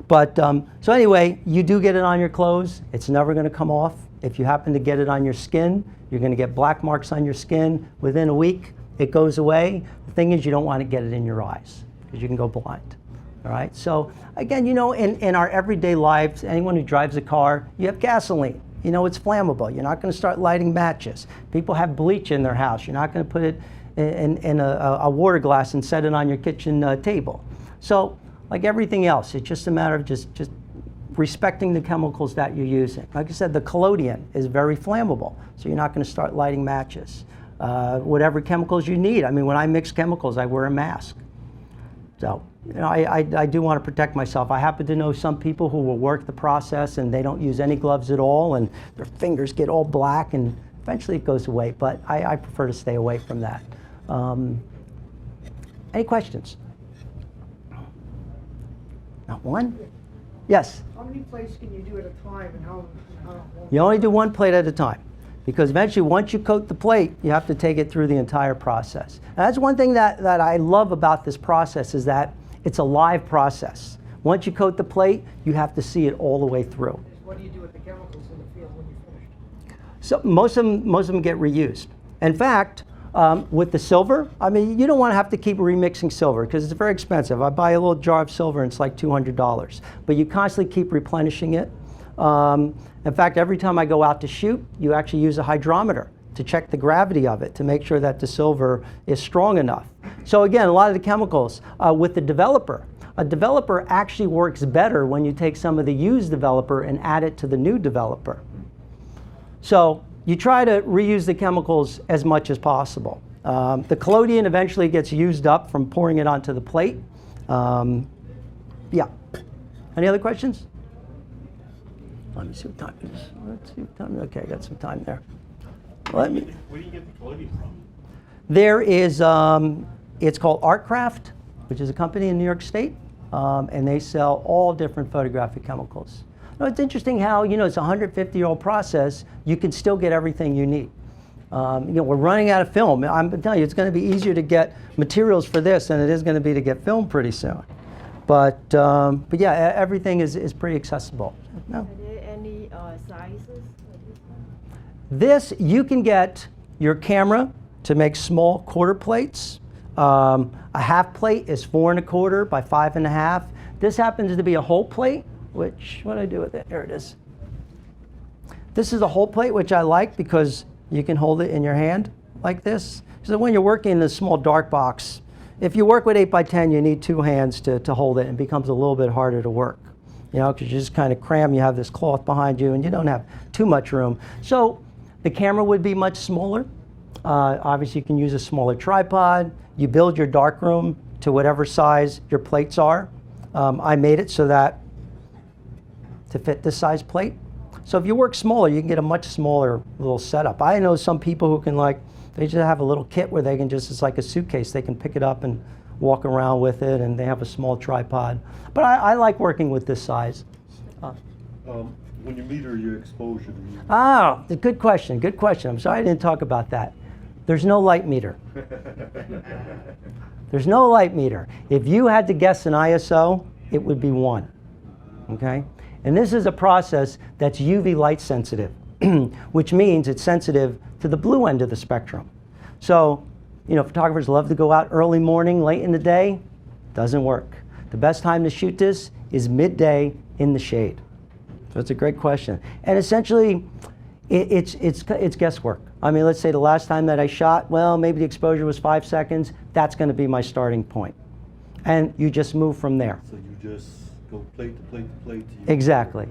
But so anyway, you do get it on your clothes. It's never going to come off. If you happen to get it on your skin, you're going to get black marks on your skin. Within a week, it goes away. The thing is, you don't want to get it in your eyes because you can go blind. All right. So again, in our everyday lives, anyone who drives a car, you have gasoline. It's flammable. You're not going to start lighting matches. People have bleach in their house. You're not going to put it in a water glass and set it on your kitchen table. So like everything else, it's just a matter of just respecting the chemicals that you're using. Like I said, the collodion is very flammable, so you're not going to start lighting matches. Whatever chemicals you need. I mean, when I mix chemicals, I wear a mask. So you know, I do want to protect myself. I happen to know some people who will work the process and they don't use any gloves at all, and their fingers get all black, and eventually it goes away. But I prefer to stay away from that. Any questions? Not one? Yes? How many plates can you do at a time, and how long? You only do one plate at a time, because eventually once you coat the plate, you have to take it through the entire process. And that's one thing that I love about this process, is that it's a live process. Once you coat the plate, you have to see it all the way through. What do you do with the chemicals in the field when you're finished? So most of them get reused. In fact, with the silver, I mean, you don't want to have to keep remixing silver because it's very expensive. I buy a little jar of silver and it's like $200, but you constantly keep replenishing it. In fact, every time I go out to shoot, you actually use a hydrometer to check the gravity of it to make sure that the silver is strong enough. So again, a lot of the chemicals with the developer. A developer actually works better when you take some of the used developer and add it to the new developer. So you try to reuse the chemicals as much as possible. The collodion eventually gets used up from pouring it onto the plate. Yeah. Any other questions? Let me see what time it is. Let's see what time. Okay, I got some time there. Where do you get the collodion from? There is, it's called Artcraft, which is a company in New York State, and they sell all different photographic chemicals. You know, it's interesting how, you know, it's a 150-year-old process, you can still get everything you need. You know, we're running out of film. I'm telling you, it's going to be easier to get materials for this than it is going to be to get film pretty soon. But yeah, everything is pretty accessible. No? Are there any sizes? This, you can get your camera to make small quarter plates. A half plate is 4 1/4 by 5 1/2. This happens to be a whole plate, which, what do I do with it? Here it is. This is a whole plate, which I like because you can hold it in your hand like this. So when you're working in a small dark box, if you work with 8 by 10, you need 2 hands to hold it, and it becomes a little bit harder to work. You know, because you just kind of cram, you have this cloth behind you, and you don't have too much room. So the camera would be much smaller. Obviously, you can use a smaller tripod. You build your darkroom to whatever size your plates are. I made it so that to fit this size plate. So if you work smaller, you can get a much smaller little setup. I know some people who can, like, they just have a little kit where they can just, it's like a suitcase. They can pick it up and walk around with it, and they have a small tripod. But I like working with this size. When you meter your exposure, do you... Ah, good question, good question. I'm sorry I didn't talk about that. There's no light meter. There's no light meter. If you had to guess an ISO, it would be 1, okay? And this is a process that's UV light sensitive, which means it's sensitive to the blue end of the spectrum. So, you know, photographers love to go out early morning, late in the day. Doesn't work. The best time to shoot this is midday in the shade. So it's a great question. And essentially, it's guesswork. I mean, let's say the last time that I shot, well, maybe the exposure was 5 seconds. That's going to be my starting point. And you just move from there. So you just go plate to plate to plate. Exactly.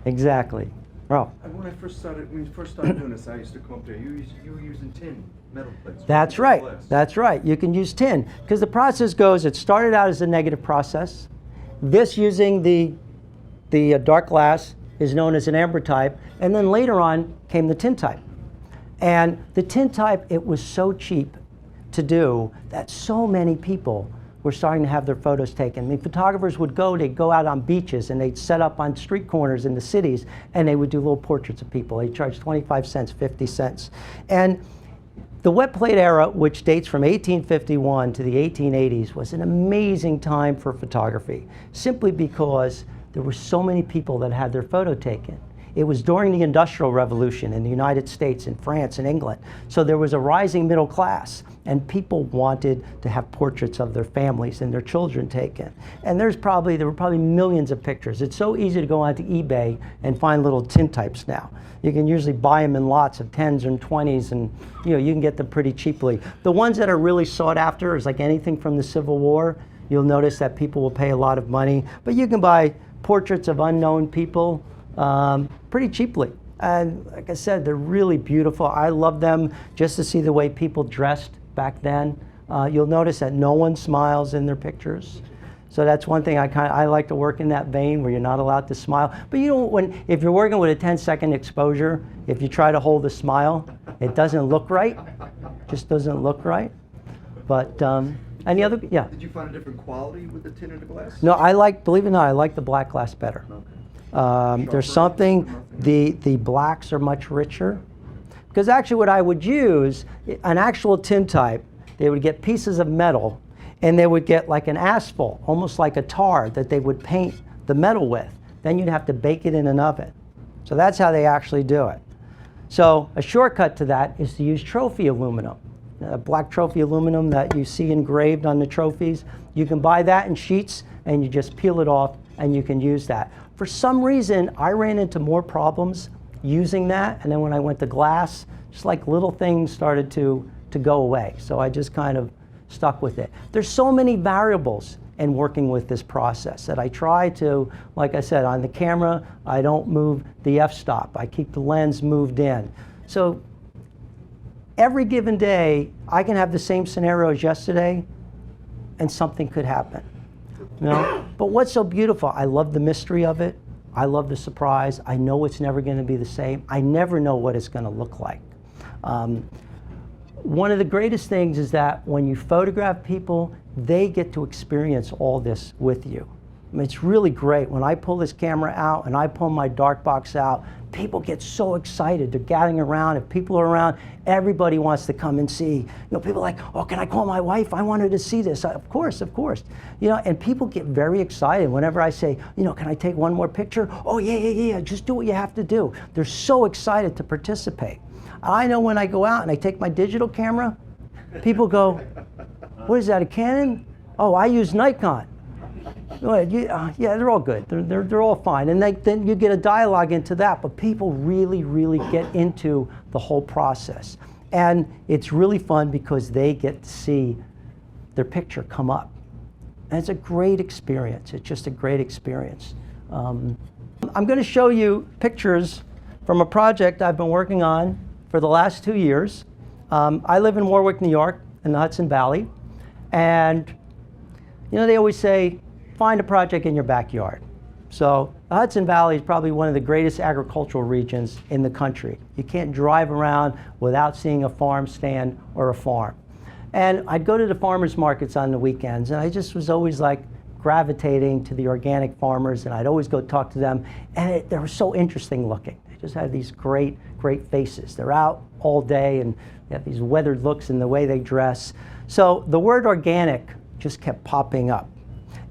Exactly. Well, When you first started doing this, I used to come up there. You were using tin metal plates. that's right. That's right. You can use tin. Because the process goes, it started out as a negative process. This, using the dark glass, is known as an amber type. And then later on came the tin type. And the tin type, it was so cheap to do that so many people were starting to have their photos taken. I mean, photographers would go, they'd go out on beaches and they'd set up on street corners in the cities and they would do little portraits of people. They charged 25 cents, 50 cents. And the wet plate era, which dates from 1851 to the 1880s, was an amazing time for photography, simply because there were so many people that had their photo taken. It was during the Industrial Revolution in the United States, in France, and England. So there was a rising middle class, and people wanted to have portraits of their families and their children taken. And there were probably millions of pictures. It's so easy to go onto eBay and find little tin types now. You can usually buy them in lots of 10s and 20s, and you can get them pretty cheaply. The ones that are really sought after is like anything from the Civil War. You'll notice that people will pay a lot of money, but you can buy portraits of unknown people pretty cheaply. And like I said, they're really beautiful. I love them just to see the way people dressed back then. You'll notice that no one smiles in their pictures. So that's one thing I like to work in that vein where you're not allowed to smile. But you know, if you're working with a 10-second exposure, if you try to hold a smile, it doesn't look right. Just doesn't look right. But any other? Yeah. Did you find a different quality with the tinted glass? No, believe it or not, I like the black glass better. Okay. There's something, the blacks are much richer. Because actually what I would use, an actual tintype, they would get pieces of metal and they would get like an asphalt, almost like a tar that they would paint the metal with. Then you'd have to bake it in an oven. So that's how they actually do it. So a shortcut to that is to use trophy aluminum. Black trophy aluminum that you see engraved on the trophies. You can buy that in sheets and you just peel it off and you can use that. For some reason, I ran into more problems using that, and then when I went to glass, just like little things started to go away. So I just kind of stuck with it. There's so many variables in working with this process that I try to, like I said, on the camera, I don't move the f-stop. I keep the lens moved in. So every given day, I can have the same scenario as yesterday, and something could happen. You know? But what's so beautiful, I love the mystery of it. I love the surprise. I know it's never going to be the same. I never know what it's going to look like. One of the greatest things is that when you photograph people, they get to experience all this with you. I mean, it's really great. When I pull this camera out and I pull my dark box out, people get so excited. They're gathering around. If people are around, everybody wants to come and see. You know, people are like, oh, can I call my wife? I want her to see this. Of course, of course. You know, and people get very excited whenever I say, you know, can I take one more picture? Oh, yeah. Just do what you have to do. They're so excited to participate. I know when I go out and I take my digital camera, people go, what is that, a Canon? Oh, I use Nikon. Yeah, they're all good. They're all fine. And then you get a dialogue into that. But people really, really get into the whole process. And it's really fun because they get to see their picture come up. And it's a great experience. It's just a great experience. I'm going to show you pictures from a project I've been working on for the last 2 years. I live in Warwick, New York, in the Hudson Valley. And, you know, they always say, find a project in your backyard. So the Hudson Valley is probably one of the greatest agricultural regions in the country. You can't drive around without seeing a farm stand or a farm. And I'd go to the farmers markets on the weekends, and I just was always like gravitating to the organic farmers, and I'd always go talk to them, and they were so interesting looking. They just had these great faces. They're out all day, and they have these weathered looks in the way they dress. So the word organic just kept popping up.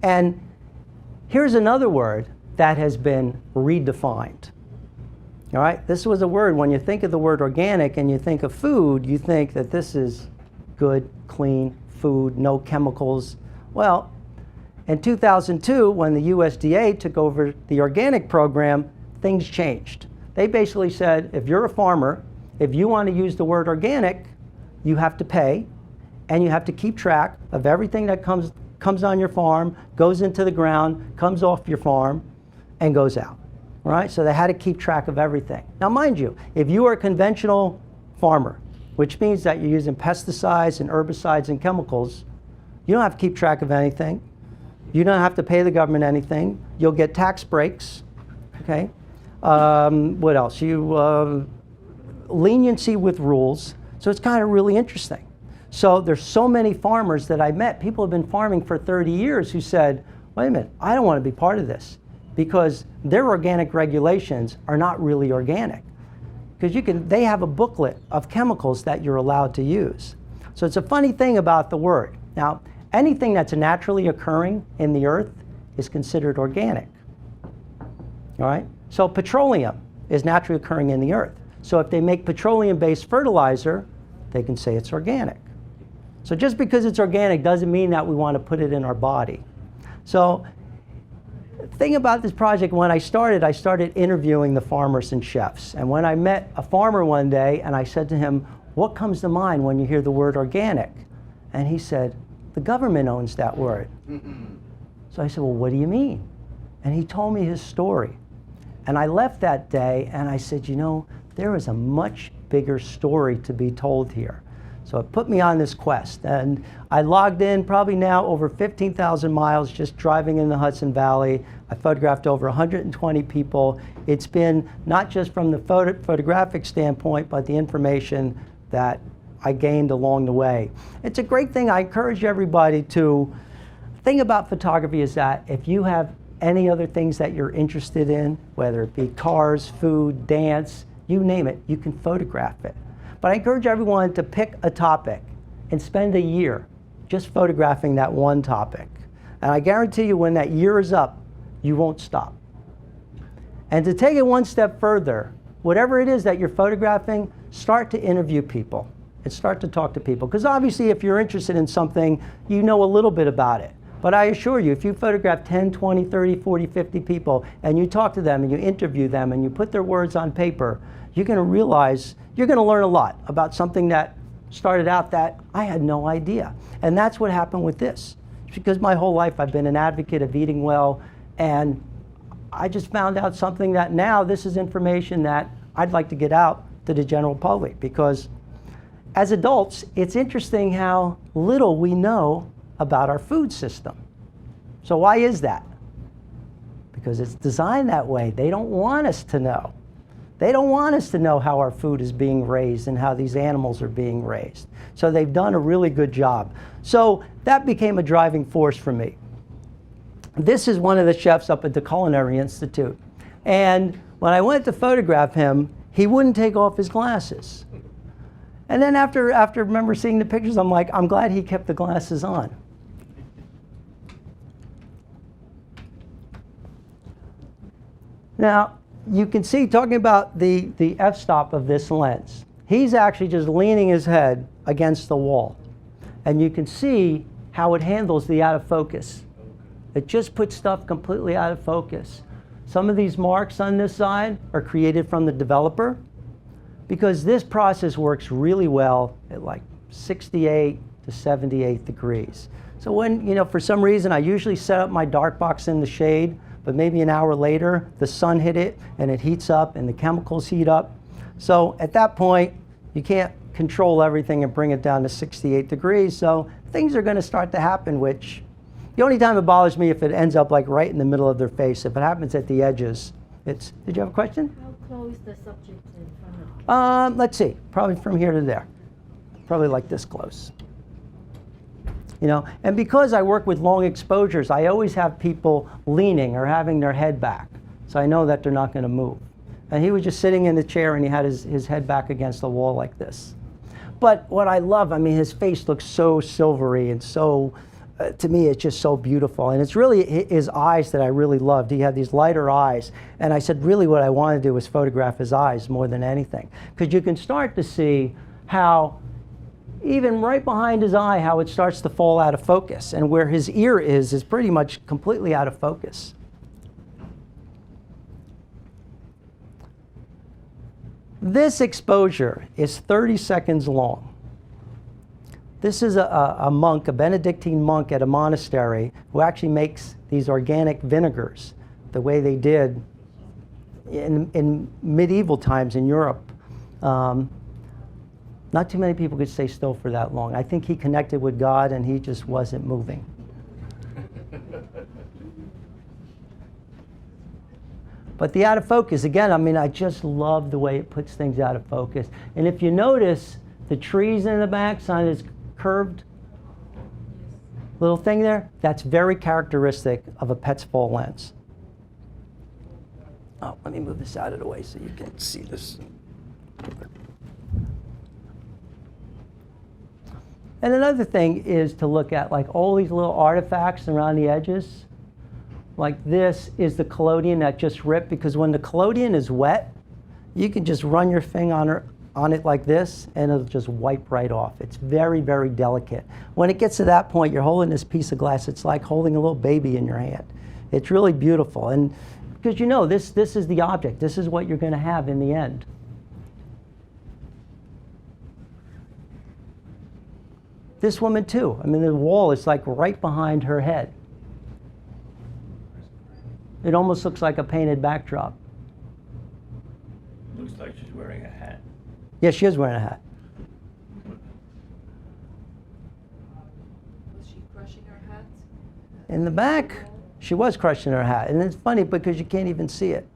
And here's another word that has been redefined. All right, this was a word, when you think of the word organic and you think of food, you think that this is good, clean food, no chemicals. Well, in 2002, when the USDA took over the organic program, things changed. They basically said, if you're a farmer, if you want to use the word organic, you have to pay, and you have to keep track of everything that comes on your farm, goes into the ground, comes off your farm, and goes out. Right? So they had to keep track of everything. Now, mind you, if you are a conventional farmer, which means that you're using pesticides and herbicides and chemicals, you don't have to keep track of anything. You don't have to pay the government anything. You'll get tax breaks. Okay? What else? Leniency with rules. So it's kind of really interesting. So there's so many farmers that I met, people have been farming for 30 years who said, wait a minute, I don't want to be part of this because their organic regulations are not really organic. Because they have a booklet of chemicals that you're allowed to use. So it's a funny thing about the word. Now, anything that's naturally occurring in the earth is considered organic. All right? So petroleum is naturally occurring in the earth. So if they make petroleum-based fertilizer, they can say it's organic. So just because it's organic doesn't mean that we want to put it in our body. So the thing about this project, when I started interviewing the farmers and chefs. And when I met a farmer one day and I said to him, what comes to mind when you hear the word organic? And he said, the government owns that word. So I said, well, what do you mean? And he told me his story. And I left that day and I said, you know, there is a much bigger story to be told here. So it put me on this quest, and I logged in probably now over 15,000 miles just driving in the Hudson Valley. I photographed over 120 people. It's been not just from the photographic standpoint, but the information that I gained along the way. It's a great thing. I encourage everybody to think about photography is that if you have any other things that you're interested in, whether it be cars, food, dance, you name it, you can photograph it. But I encourage everyone to pick a topic and spend a year just photographing that one topic. And I guarantee you when that year is up, you won't stop. And to take it one step further, whatever it is that you're photographing, start to interview people and start to talk to people. Because obviously if you're interested in something, you know a little bit about it. But I assure you, if you photograph 10, 20, 30, 40, 50 people, and you talk to them and you interview them and you put their words on paper, you're going to realize, you're going to learn a lot about something that started out that I had no idea. And that's what happened with this. Because my whole life I've been an advocate of eating well, and I just found out something that now this is information that I'd like to get out to the general public. Because as adults, it's interesting how little we know about our food system. So why is that? Because it's designed that way. They don't want us to know. They don't want us to know how our food is being raised and how these animals are being raised. So they've done a really good job. So that became a driving force for me. This is one of the chefs up at the Culinary Institute. And when I went to photograph him, he wouldn't take off his glasses. And then after remember seeing the pictures, I'm like, I'm glad he kept the glasses on. Now, you can see, talking about the f-stop of this lens, he's actually just leaning his head against the wall. And you can see how it handles the out of focus. It just puts stuff completely out of focus. Some of these marks on this side are created from the developer, because this process works really well at like 68 to 78 degrees. So when, for some reason, I usually set up my dark box in the shade, but maybe an hour later, the sun hit it and it heats up and the chemicals heat up. So at that point, you can't control everything and bring it down to 68 degrees. So things are going to start to happen, which the only time it bothers me if it ends up like right in the middle of their face. If it happens at the edges, it's, did you have a question? How close the subject in front of? Let's see, probably from here to there. Probably like this close. And because I work with long exposures, I always have people leaning or having their head back. So I know that they're not going to move. And he was just sitting in the chair and he had his head back against the wall like this. But what I love, his face looks so silvery and so, to me, it's just so beautiful. And it's really his eyes that I really loved. He had these lighter eyes. And I said, really what I want to do is photograph his eyes more than anything. Because you can start to see how even right behind his eye, how it starts to fall out of focus. And where his ear is pretty much completely out of focus. This exposure is 30 seconds long. This is a monk, a Benedictine monk at a monastery, who actually makes these organic vinegars the way they did in medieval times in Europe. Not too many people could stay still for that long. I think he connected with God and he just wasn't moving. But the out of focus, again, I just love the way it puts things out of focus. And if you notice, the trees in the back on this curved little thing there, that's very characteristic of a Petzval lens. Oh, let me move this out of the way so you can see this. And another thing is to look at like all these little artifacts around the edges. Like this is the collodion that just ripped, because when the collodion is wet, you can just run your finger on it like this and it'll just wipe right off. It's very, very delicate. When it gets to that point, you're holding this piece of glass, it's like holding a little baby in your hand. It's really beautiful. And because this is the object, this is what you're going to have in the end. This woman too, the wall is like right behind her head. It almost looks like a painted backdrop. Looks like she's wearing a hat. Yeah, she is wearing a hat. crushing her hat? In the back, she was crushing her hat. And it's funny because you can't even see it.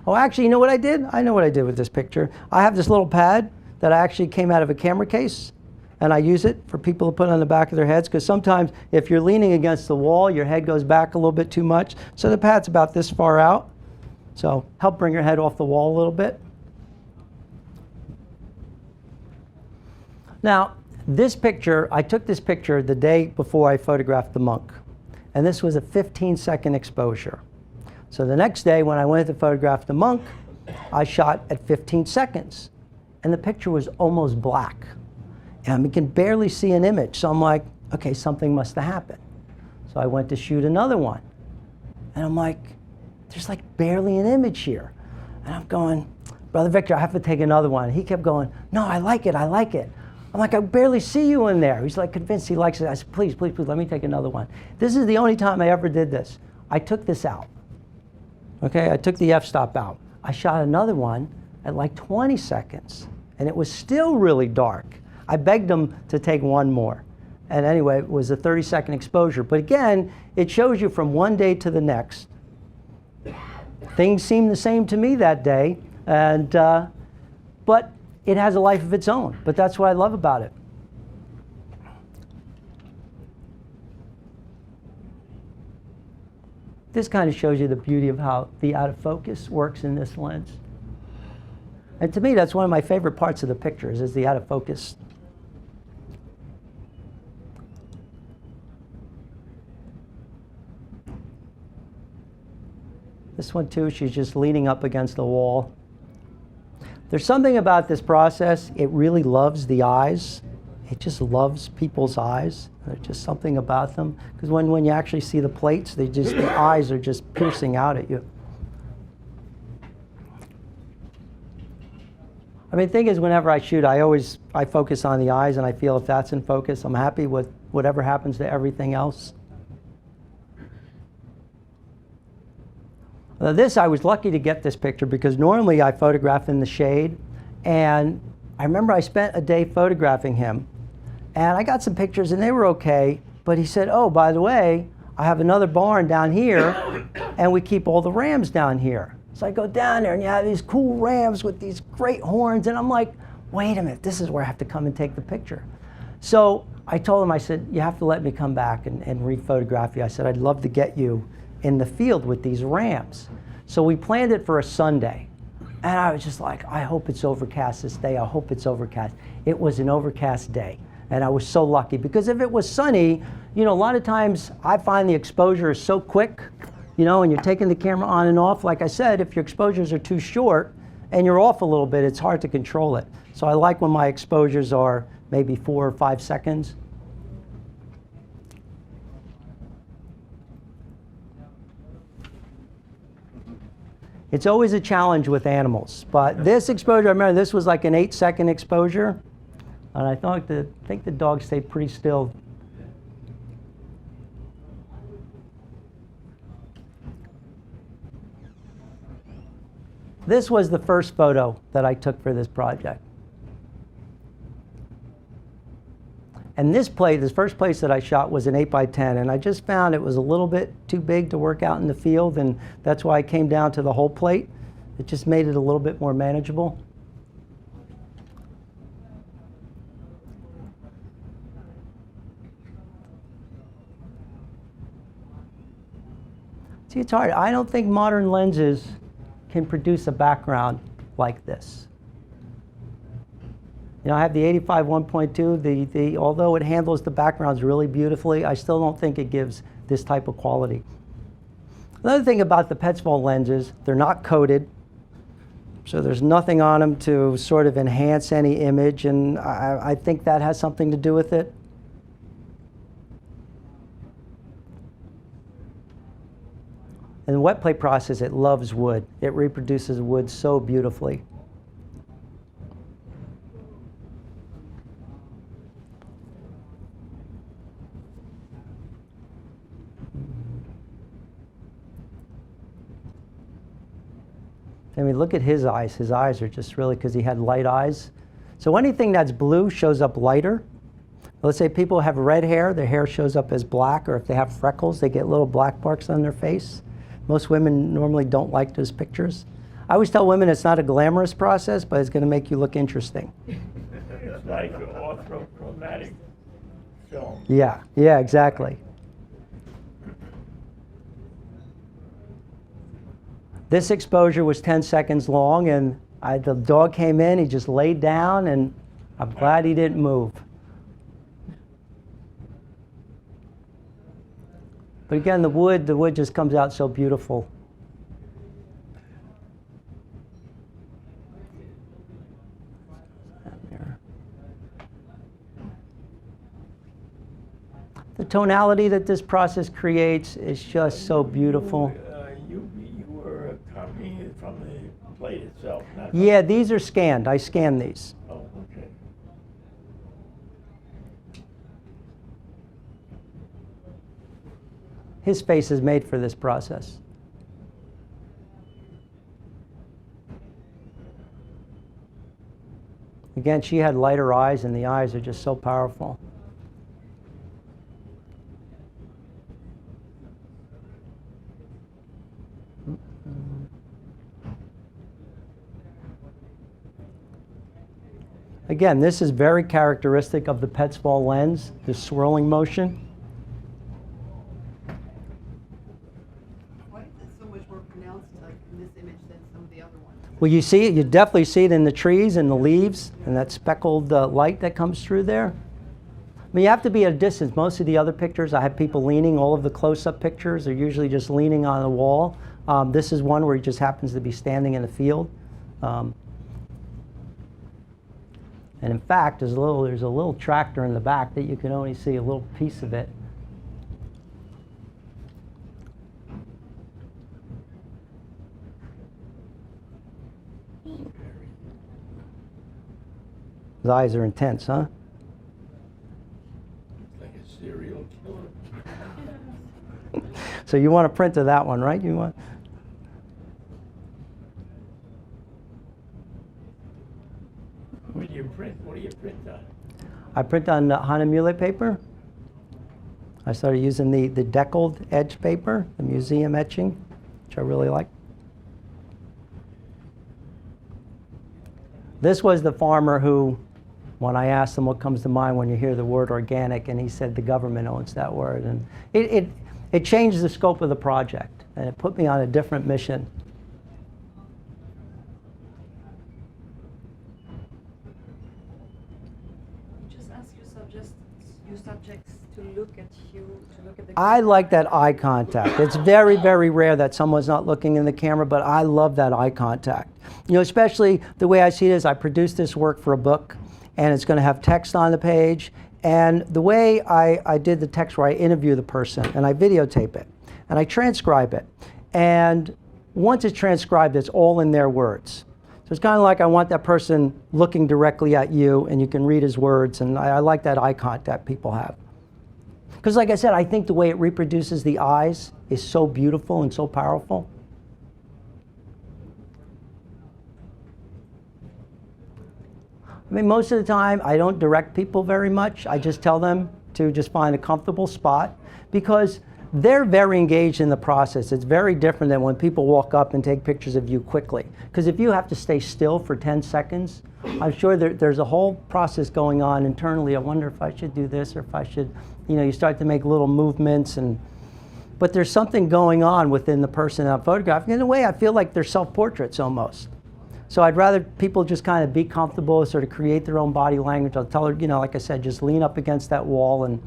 Oh, actually, you know what I did? I know what I did with this picture. I have this little pad that actually came out of a camera case, and I use it for people to put on the back of their heads, because sometimes if you're leaning against the wall, your head goes back a little bit too much. So the pad's about this far out. So help bring your head off the wall a little bit. Now, this picture, I took this picture the day before I photographed the monk. And this was a 15-second exposure. So the next day when I went to photograph the monk, I shot at 15 seconds. And the picture was almost black. And you can barely see an image. So I'm like, okay, something must have happened. So I went to shoot another one. And I'm like, there's like barely an image here. And I'm going, Brother Victor, I have to take another one. He kept going, no, I like it, I like it. I'm like, I barely see you in there. He's like convinced he likes it. I said, please, please, please, let me take another one. This is the only time I ever did this. I took this out. Okay, I took the f-stop out. I shot another one at like 20 seconds, and it was still really dark. I begged him to take one more. And anyway, it was a 30-second exposure. But again, it shows you from one day to the next. Things seemed the same to me that day, and but it has a life of its own. But that's what I love about it. This kind of shows you the beauty of how the out of focus works in this lens. And to me, that's one of my favorite parts of the pictures, is the out of focus. This one too, she's just leaning up against the wall. There's something about this process, it really loves the eyes. It just loves people's eyes. There's just something about them. Because when you actually see the plates, the eyes are just piercing out at you. I mean, the thing is, whenever I shoot, I focus on the eyes, and I feel if that's in focus, I'm happy with whatever happens to everything else. Now this, I was lucky to get this picture because normally I photograph in the shade, and I remember I spent a day photographing him, and I got some pictures and they were okay, but he said, oh, by the way, I have another barn down here and we keep all the rams down here. So I go down there and you have these cool rams with these great horns, and I'm like, wait a minute, this is where I have to come and take the picture. So I told him, I said, you have to let me come back and re-photograph you. I said, I'd love to get you in the field with these rams. So we planned it for a Sunday. And I was just like, I hope it's overcast this day. I hope it's overcast. It was an overcast day. And I was so lucky, because if it was sunny, you know, a lot of times I find the exposure is so quick, you know, and you're taking the camera on and off. Like I said, if your exposures are too short and you're off a little bit, it's hard to control it. So I like when my exposures are maybe 4 or 5 seconds. It's always a challenge with animals, but this exposure, I remember this was like an 8-second exposure, and I think the dog stayed pretty still. This was the first photo that I took for this project. And this first place that I shot was an 8x10, and I just found it was a little bit too big to work out in the field, and that's why I came down to the whole plate. It just made it a little bit more manageable. See, it's hard. I don't think modern lenses can produce a background like this. You know, I have the 85 1.2. Although it handles the backgrounds really beautifully, I still don't think it gives this type of quality. Another thing about the Petzval lenses, they're not coated, so there's nothing on them to sort of enhance any image, and I think that has something to do with it. In the wet plate process, it loves wood. It reproduces wood so beautifully. I mean, look at his eyes. His eyes are just really, because he had light eyes. So anything that's blue shows up lighter. Let's say people have red hair, their hair shows up as black, or if they have freckles, they get little black marks on their face. Most women normally don't like those pictures. I always tell women it's not a glamorous process, but it's going to make you look interesting. It's like orthochromatic film. Yeah, yeah, exactly. This exposure was 10 seconds long, and the dog came in, he just laid down, and I'm glad he didn't move. But again, the wood just comes out so beautiful. The tonality that this process creates is just so beautiful. You were copying it from the plate itself, not Yeah, these are scanned. I scan these. Oh, okay. His face is made for this process. Again, she had lighter eyes, and the eyes are just so powerful. Again, this is very characteristic of the Petzval lens, the swirling motion. Why is it so much more pronounced in this image than some of the other ones? Well, you see it, you definitely see it in the trees and the leaves and that speckled light that comes through there. I mean, you have to be at a distance. Most of the other pictures, I have people leaning. All of the close-up pictures are usually just leaning on the wall. This is one where he just happens to be standing in a field. And in fact, there's a little tractor in the back that you can only see a little piece of it. His eyes are intense, huh? Like a serial killer. So you want a print of that one, right? You want? What do you print? What do you print on? I print on Hahnemühle paper. I started using the deckled edge paper, the museum etching, which I really like. This was the farmer who, when I asked him what comes to mind when you hear the word organic, and he said the government owns that word. And it changed the scope of the project, and it put me on a different mission. Just ask your subjects to look at you, to look at the I like that eye contact. It's very, very rare that someone's not looking in the camera, but I love that eye contact. You know, especially the way I see it is I produced this work for a book, and it's going to have text on the page. And the way I did the text where I interview the person, and I videotape it, and I transcribe it. And once it's transcribed, it's all in their words. So it's kind of like I want that person looking directly at you, and you can read his words, and I like that eye contact people have. Because like I said, I think the way it reproduces the eyes is so beautiful and so powerful. I mean, most of the time, I don't direct people very much. I just tell them to just find a comfortable spot, because they're very engaged in the process. It's very different than when people walk up and take pictures of you quickly. Because if you have to stay still for 10 seconds, I'm sure there's a whole process going on internally. I wonder if I should do this, or if I should, you know, you start to make little movements. But there's something going on within the person I'm photographing. In a way, I feel like they're self-portraits almost. So I'd rather people just kind of be comfortable, sort of create their own body language. I'll tell her, you know, like I said, just lean up against that wall. And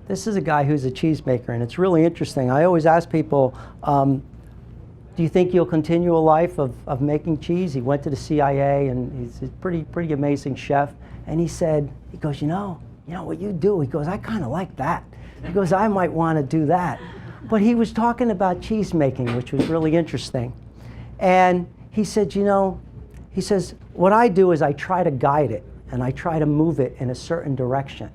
this is a guy who's a cheesemaker, and it's really interesting. I always ask people, do you think you'll continue a life of making cheese? He went to the CIA, and he's a pretty amazing chef. And he said, he goes, you know what you do? He goes, I kind of like that. He goes, I might want to do that. But he was talking about cheese making, which was really interesting. And he said, you know, he says, what I do is I try to guide it, and I try to move it in a certain direction.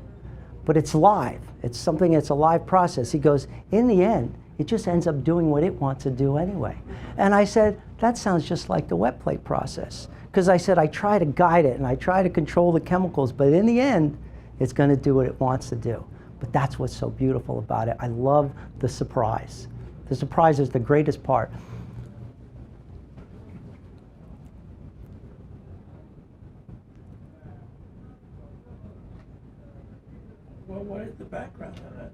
But it's live. It's something, it's a live process. He goes, in the end, it just ends up doing what it wants to do anyway. And I said, that sounds just like the wet plate process. Because I said, I try to guide it and I try to control the chemicals, but in the end, it's going to do what it wants to do. But that's what's so beautiful about it. I love the surprise. The surprise is the greatest part. Well, what is the background on that?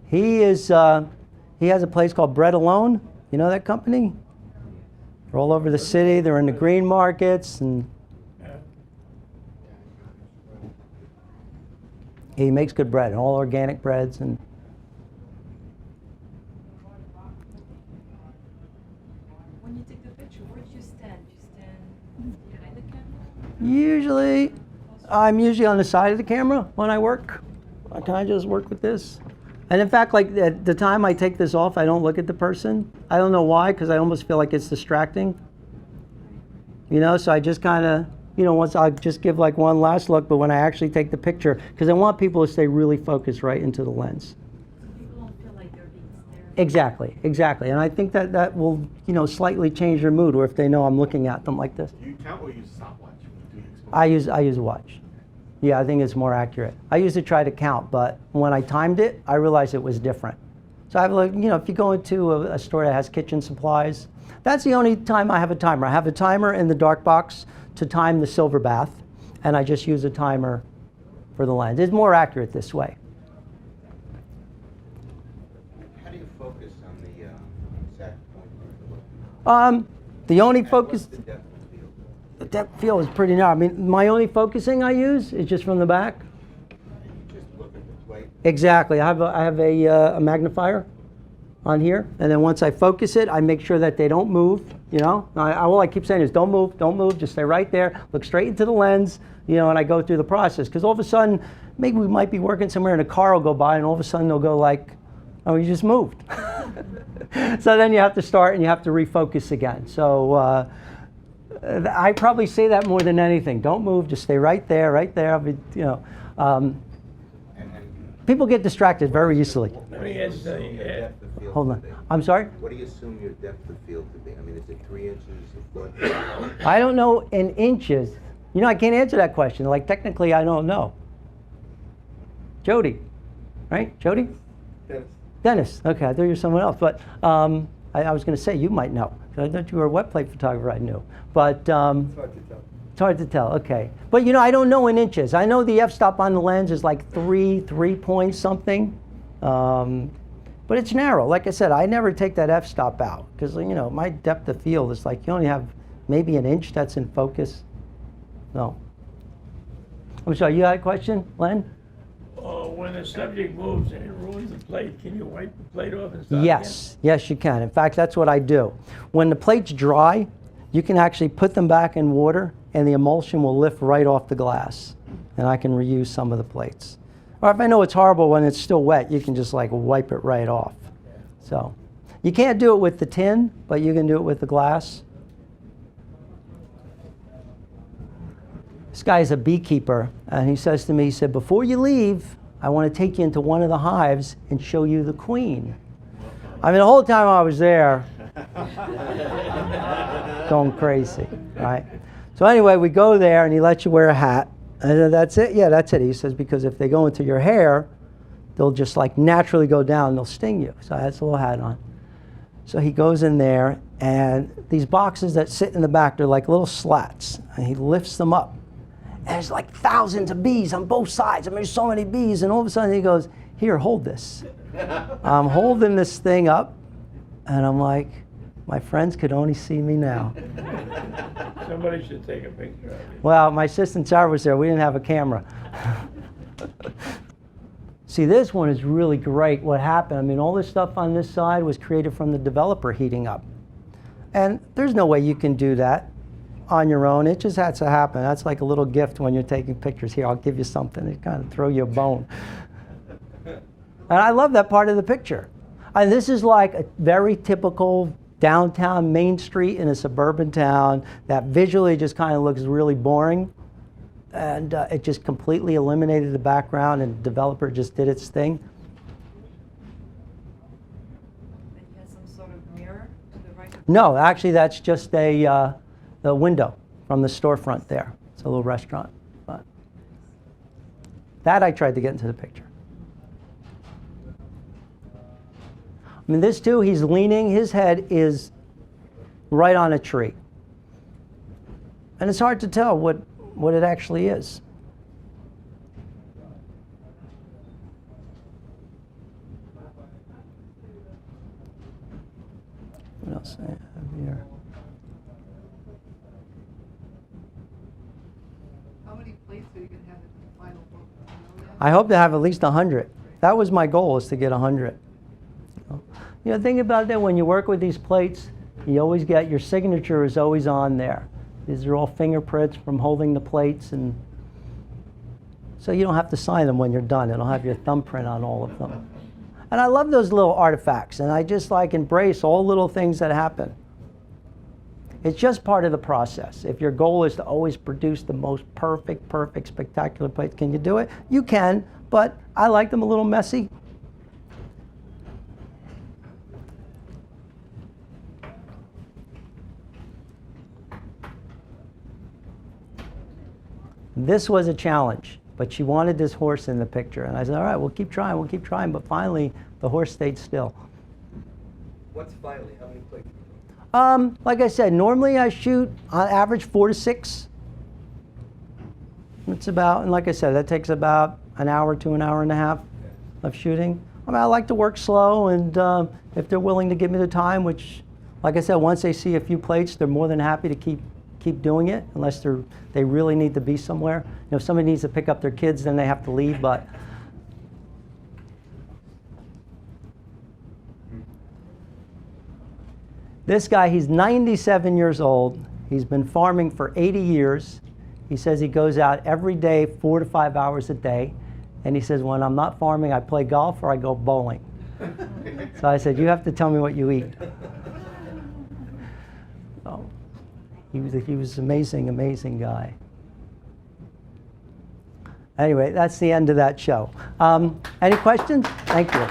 He has a place called Bread Alone. You know that company? They're all over the city. They're in the green markets, and he makes good bread, all organic breads. And When you take the picture, where do you stand? Do you stand behind the camera? usually, I'm usually on the side of the camera when I work. I kind of just work with this. And in fact, like at the time I take this off, I don't look at the person. I don't know why, because I almost feel like it's distracting. You know, so I just kind of, you know, once I just give like one last look, but when I actually take the picture, because I want people to stay really focused right into the lens. So people don't feel like they're being stared at. Exactly, exactly. And I think that that will, you know, slightly change their mood, or if they know I'm looking at them like this. Do you count or use stopwatch when you do the exposure? I use a watch. Yeah, I think it's more accurate. I used to try to count, but when I timed it, I realized it was different. So I have, like, you know, if you go into a store that has kitchen supplies, that's the only time I have a timer. I have a timer in the dark box to time the silver bath, and I just use a timer for the lens. It's more accurate this way. How do you focus on the exact point? The only And focus. what's the depth of field? The depth of field is pretty narrow. I mean, my only focusing I use is just from the back. And you just look at the plate? Exactly. I have a magnifier on here, and then once I focus it, I make sure that they don't move. You know, all I keep saying is don't move, just stay right there, look straight into the lens. You know, and I go through the process, because all of a sudden, maybe we might be working somewhere and a car will go by, and all of a sudden they'll go like, "Oh, you just moved." So then you have to start and you have to refocus again. So I probably say that more than anything. Don't move, just stay right there, right there. I'll be, you know. And People get distracted very easily. Let me ask your you, depth of field Hold to on. be? I'm sorry? What do you assume your depth of field to be? I mean, is it 3 inches, a foot? I don't know in inches. You know, I can't answer that question. Like, technically, I don't know. Jody, right? Jody? Dennis. Okay, I thought you were someone else. But I was going to say you might know. I thought you were a wet plate photographer. I knew. But It's hard to tell. it's hard to tell. Okay. But, you know, I don't know in inches. I know the f-stop on the lens is like 3 point something. But it's narrow. Like I said, I never take that f-stop out, because, you know, my depth of field is like you only have maybe an inch that's in focus. No. I'm sorry, you had a question, Len? when the subject moves and it ruins the plate, can you wipe the plate off and start Yes, yes, you can. In fact, that's what I do. When the plate's dry, you can actually put them back in water, and the emulsion will lift right off the glass, and I can reuse some of the plates. Or if I know it's horrible when it's still wet, you can just like wipe it right off. So you can't do it with the tin, but you can do it with the glass. This guy's a beekeeper, and he says to me, he said, before you leave, I want to take you into one of the hives and show you the queen. I mean, the whole time I was there, going crazy, right? So anyway, we go there, and he lets you wear a hat. And then that's it? Yeah, that's it. He says, because if they go into your hair, they'll just like naturally go down, they'll sting you. So I had this little hat on. So he goes in there, and these boxes that sit in the back, they're like little slats, and he lifts them up. And there's like thousands of bees on both sides. I mean, there's so many bees, and all of a sudden he goes, here, hold this. I'm holding this thing up, and I'm like, my friends could only see me now. Somebody should take a picture of it. Well, my assistant Sarah was there. We didn't have a camera. See, this one is really great. What happened, I mean, all this stuff on this side was created from the developer heating up. And there's no way you can do that on your own. It just has to happen. That's like a little gift when you're taking pictures. Here, I'll give you something to kind of throw you a bone. And I love that part of the picture. And this is like a very typical downtown Main Street in a suburban town that visually just kind of looks really boring. And it just completely eliminated the background, and the developer just did its thing. No, actually, that's just the window from the storefront there. It's a little restaurant. But that I tried to get into the picture. I mean, this too, he's leaning, his head is right on a tree. And it's hard to tell what it actually is. What else do I have here? How many plates are you gonna have in the final book? Do you know yet? I hope to have at least 100. That was my goal, is to get 100. You know, think about that when you work with these plates, you always get, your signature is always on there. These are all fingerprints from holding the plates, and so you don't have to sign them when you're done. It'll have your thumbprint on all of them. And I love those little artifacts, and I just like embrace all little things that happen. It's just part of the process. If your goal is to always produce the most perfect, spectacular plate, can you do it? You can, but I like them a little messy. This was a challenge, but she wanted this horse in the picture. And I said, all right, we'll keep trying. But finally, the horse stayed still. What's finally? How many plates? Like I said, normally I shoot on average 4 to 6. It's about, and like I said, that takes about an hour to an hour and a half of shooting. I mean, I like to work slow, and if they're willing to give me the time, which, like I said, once they see a few plates, they're more than happy to keep doing it, unless they really need to be somewhere. You know, if somebody needs to pick up their kids, then they have to leave, but this guy, he's 97 years old. He's been farming for 80 years. He says he goes out every day, 4 to 5 hours a day. And he says, when I'm not farming, I play golf or I go bowling. So I said, you have to tell me what you eat. So, he was an amazing guy. Anyway, that's the end of that show. Any questions? Thank you.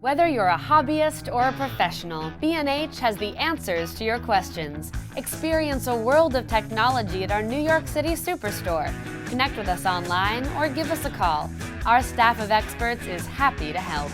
Whether you're a hobbyist or a professional, B&H has the answers to your questions. Experience a world of technology at our New York City Superstore. Connect with us online or give us a call. Our staff of experts is happy to help.